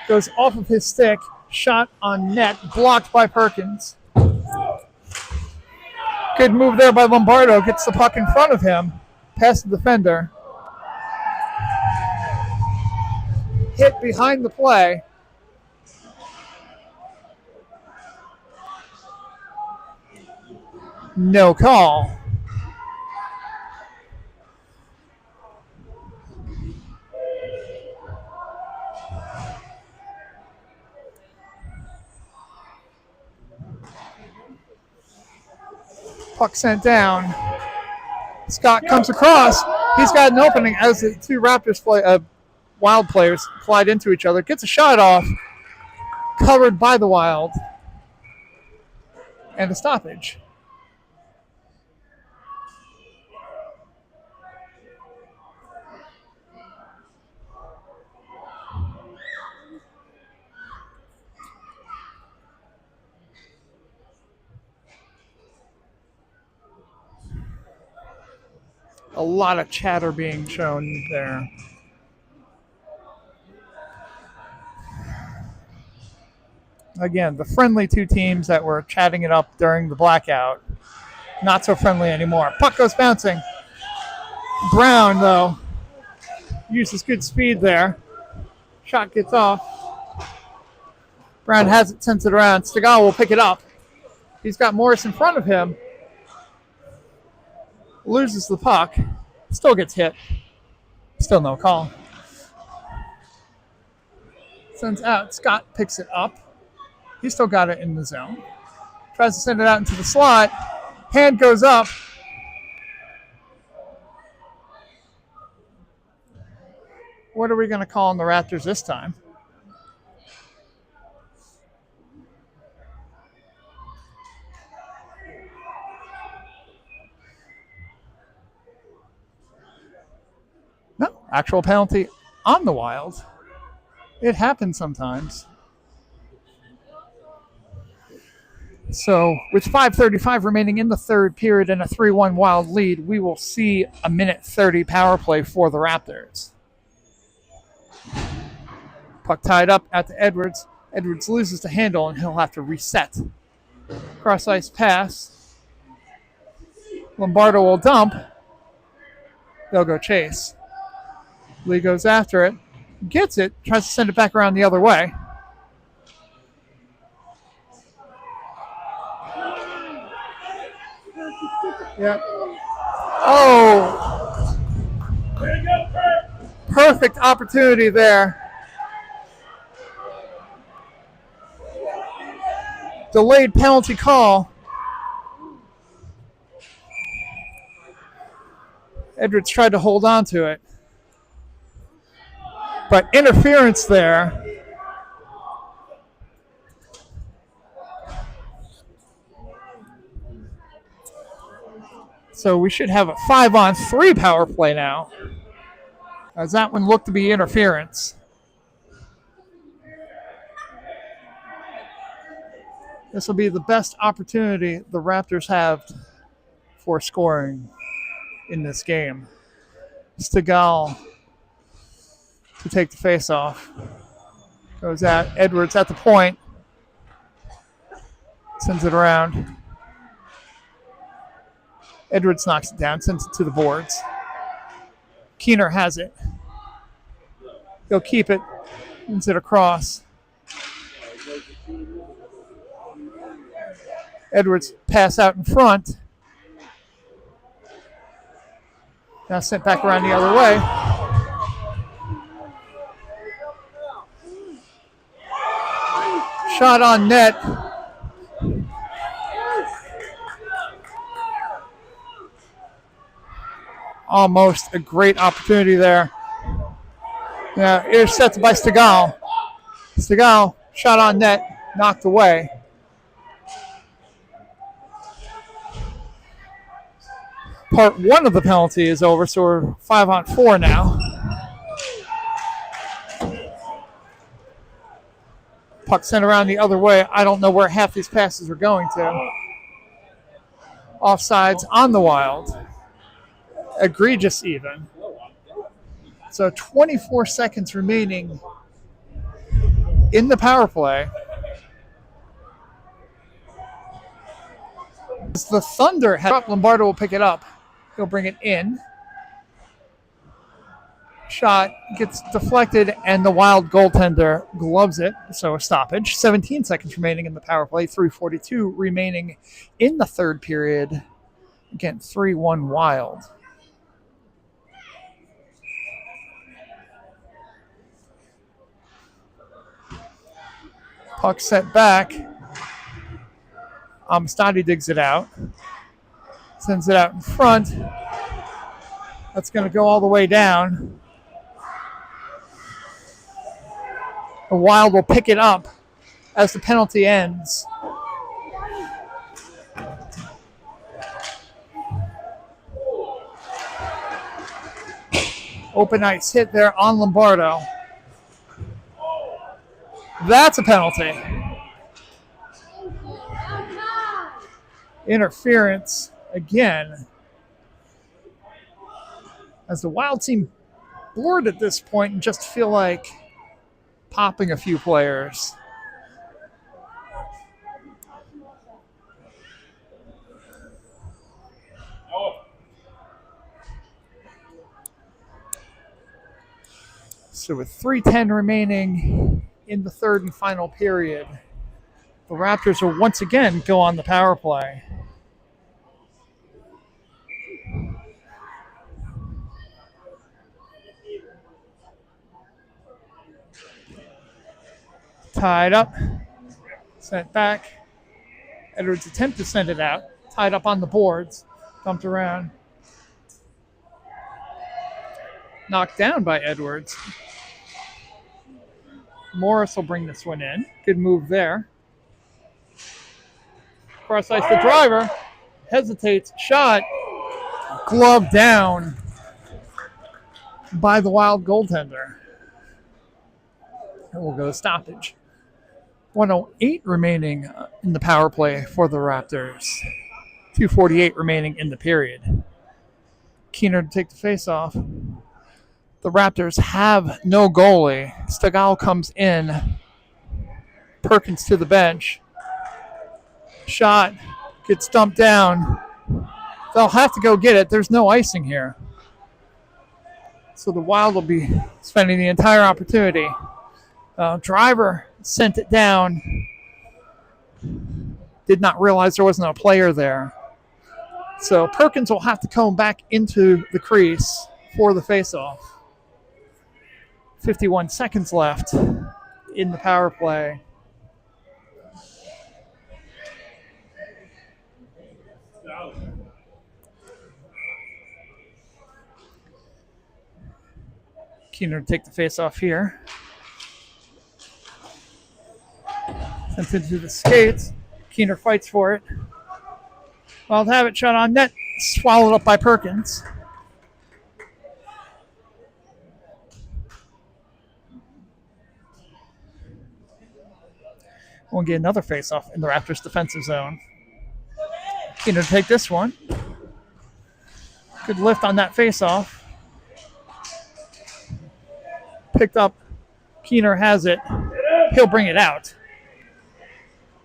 goes off of his stick. Shot on net. Blocked by Perkins. Good move there by Lombardo. Gets the puck in front of him. Past the defender. Hit behind the play. No call. Puck sent down. Scott comes across. He's got an opening as the two Raptors Wild players collide into each other. Gets a shot off. Covered by the Wild. And a stoppage. A lot of chatter being shown there. Again, the friendly two teams that were chatting it up during the blackout. Not so friendly anymore. Puck goes bouncing. Brown, though, uses good speed there. Shot gets off. Brown has it, sends it around. Stegall will pick it up. He's got Morris in front of him. Loses the puck. Still gets hit. Still no call. Sends out. Scott picks it up. He's still got it in the zone. Tries to send it out into the slot. Hand goes up. What are we going to call on the Raptors this time? No, actual penalty on the Wild. It happens sometimes. So with 5:35 remaining in the third period and a 3-1 Wild lead, we will see a minute 30 power play for the Raptors. Puck tied up at the Edwards. Edwards loses the handle and he'll have to reset. Cross ice pass. Lombardo will dump. They'll go chase. Lee goes after it. Gets it. Tries to send it back around the other way. Yep. Oh. Perfect opportunity there. Delayed penalty call. Edwards tried to hold on to it. But interference there. So we should have a 5-on-3 power play now. As that one looked to be interference. This will be the best opportunity the Raptors have for scoring in this game. Stegall to take the face-off. Goes at Edwards at the point. Sends it around. Edwards knocks it down, sends it to the boards. Keener has it. He'll keep it. Sends it across. Edwards pass out in front. Now sent back around the other way. Shot on net. Almost a great opportunity there. Now intercepted by Stegall. Stegall, shot on net, knocked away. Part one of the penalty is over, so we're 5-on-4 now. Puck sent around the other way. I don't know where half these passes are going to. Offsides on the Wild. Egregious even. So 24 seconds remaining in the power play. As the Thunder has Lombardo will pick it up. He'll bring it in. Shot gets deflected, and the Wild goaltender gloves it, so a stoppage. 17 seconds remaining in the power play, 3:42 remaining in the third period. Again, 3-1 Wild. Puck set back. Amistadi digs it out. Sends it out in front. That's going to go all the way down. The Wild will pick it up as the penalty ends. Open ice hit there on Lombardo. That's a penalty. Interference again. As the Wild seem bored at this point and just feel like popping a few players. So with 3:10 remaining in the third and final period, the Raptors will once again go on the power play. Tied up, sent back. Edwards attempt to send it out. Tied up on the boards, dumped around. Knocked down by Edwards. Morris will bring this one in. Good move there. Cross ice the driver. Hesitates. Shot. Glove down by the Wild goaltender. And we'll go to stoppage. 1:08 remaining in the power play for the Raptors. 2:48 remaining in the period. Keener to take the face-off. The Raptors have no goalie. Stegall comes in. Perkins to the bench. Shot. Gets dumped down. They'll have to go get it. There's no icing here. So the Wild will be spending the entire opportunity. Driver sent it down. Did not realize there wasn't a player there. So Perkins will have to come back into the crease for the faceoff. 51 seconds left in the power play. Keener to take the faceoff here. Sent into the skates. Keener fights for it. Wild have it, shot on net. Swallowed up by Perkins. We'll get another face-off in the Raptors' defensive zone. Keener to take this one. Good lift on that face-off. Picked up. Keener has it. He'll bring it out.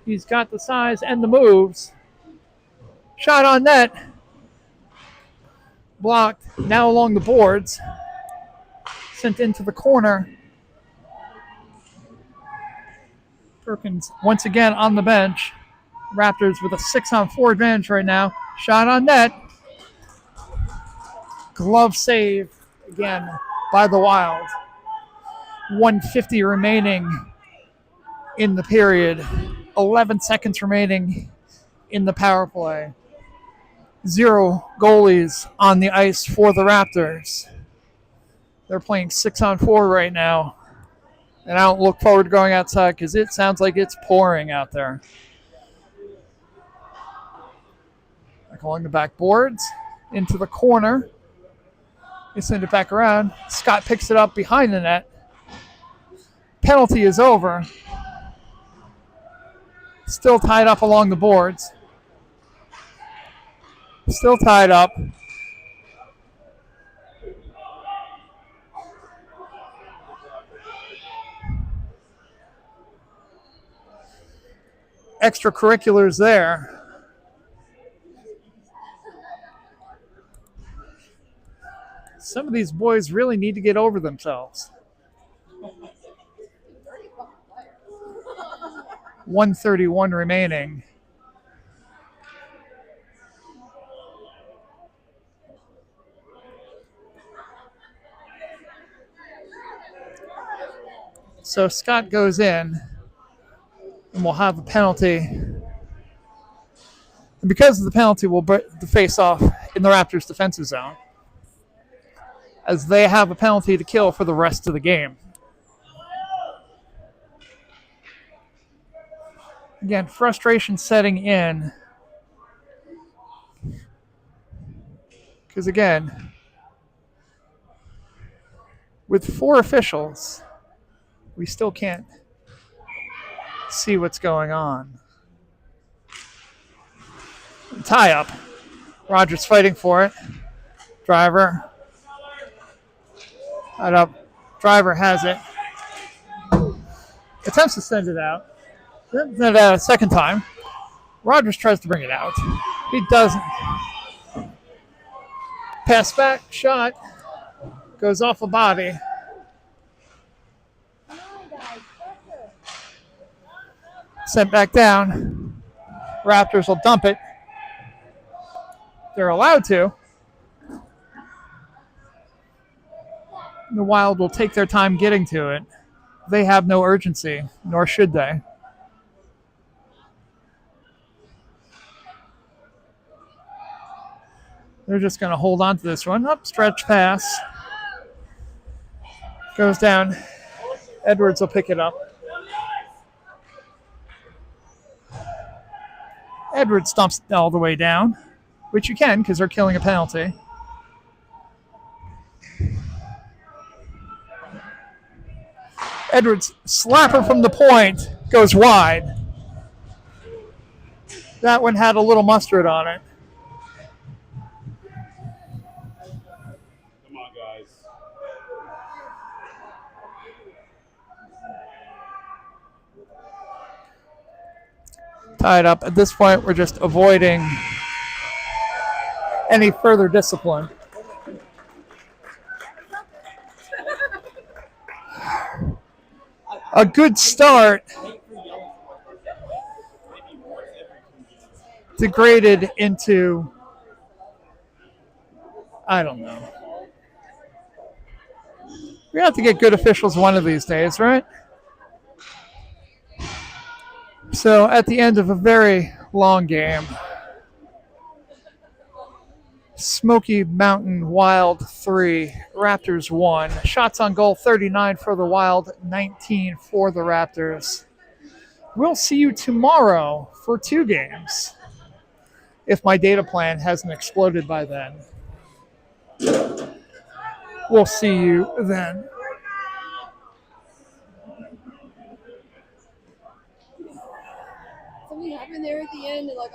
He's got the size and the moves. Shot on net. Blocked. Now along the boards. Sent into the corner. Perkins once again on the bench. Raptors with a 6-on-4 advantage right now. Shot on net. Glove save again by the Wild. 1:50 remaining in the period. 11 seconds remaining in the power play. 0 goalies on the ice for the Raptors. They're playing 6-on-4 right now. And I don't look forward to going outside because it sounds like it's pouring out there. Back along the back boards. into the corner. They send it back around. Scott picks it up behind the net. Penalty is over. Still tied up along the boards. Still tied up. Extracurriculars there. Some of these boys really need to get over themselves. 1:31 remaining. So Scott goes in and we'll have a penalty. And because of the penalty, we'll break the face-off in the Raptors' defensive zone, as they have a penalty to kill for the rest of the game. Again, frustration setting in. Because again, with 4 officials, we still can't see what's going on. Tie up. Rogers fighting for it. Driver. Tied up. Driver has it. Attempts to send it out. Sends it out a second time. Rogers tries to bring it out. He doesn't. Pass back. Shot. Goes off a body. Sent back down. Raptors will dump it. They're allowed to. The Wild will take their time getting to it. They have no urgency, nor should they. They're just going to hold on to this one. Up, stretch pass. Goes down. Edwards will pick it up. Edwards stomps it all the way down, which you can because they're killing a penalty. Edwards, slapper from the point, goes wide. That one had a little mustard on it. Come on, guys. Tied up. At this point, we're just avoiding any further discipline. A good start degraded into, I don't know. We have to get good officials one of these days, right? So at the end of a very long game, Smoky Mountain Wild 3, Raptors 1. Shots on goal 39 for the Wild, 19 for the Raptors. We'll see you tomorrow for 2 games, if my data plan hasn't exploded by then. We'll see you then. Something happened there at the end, like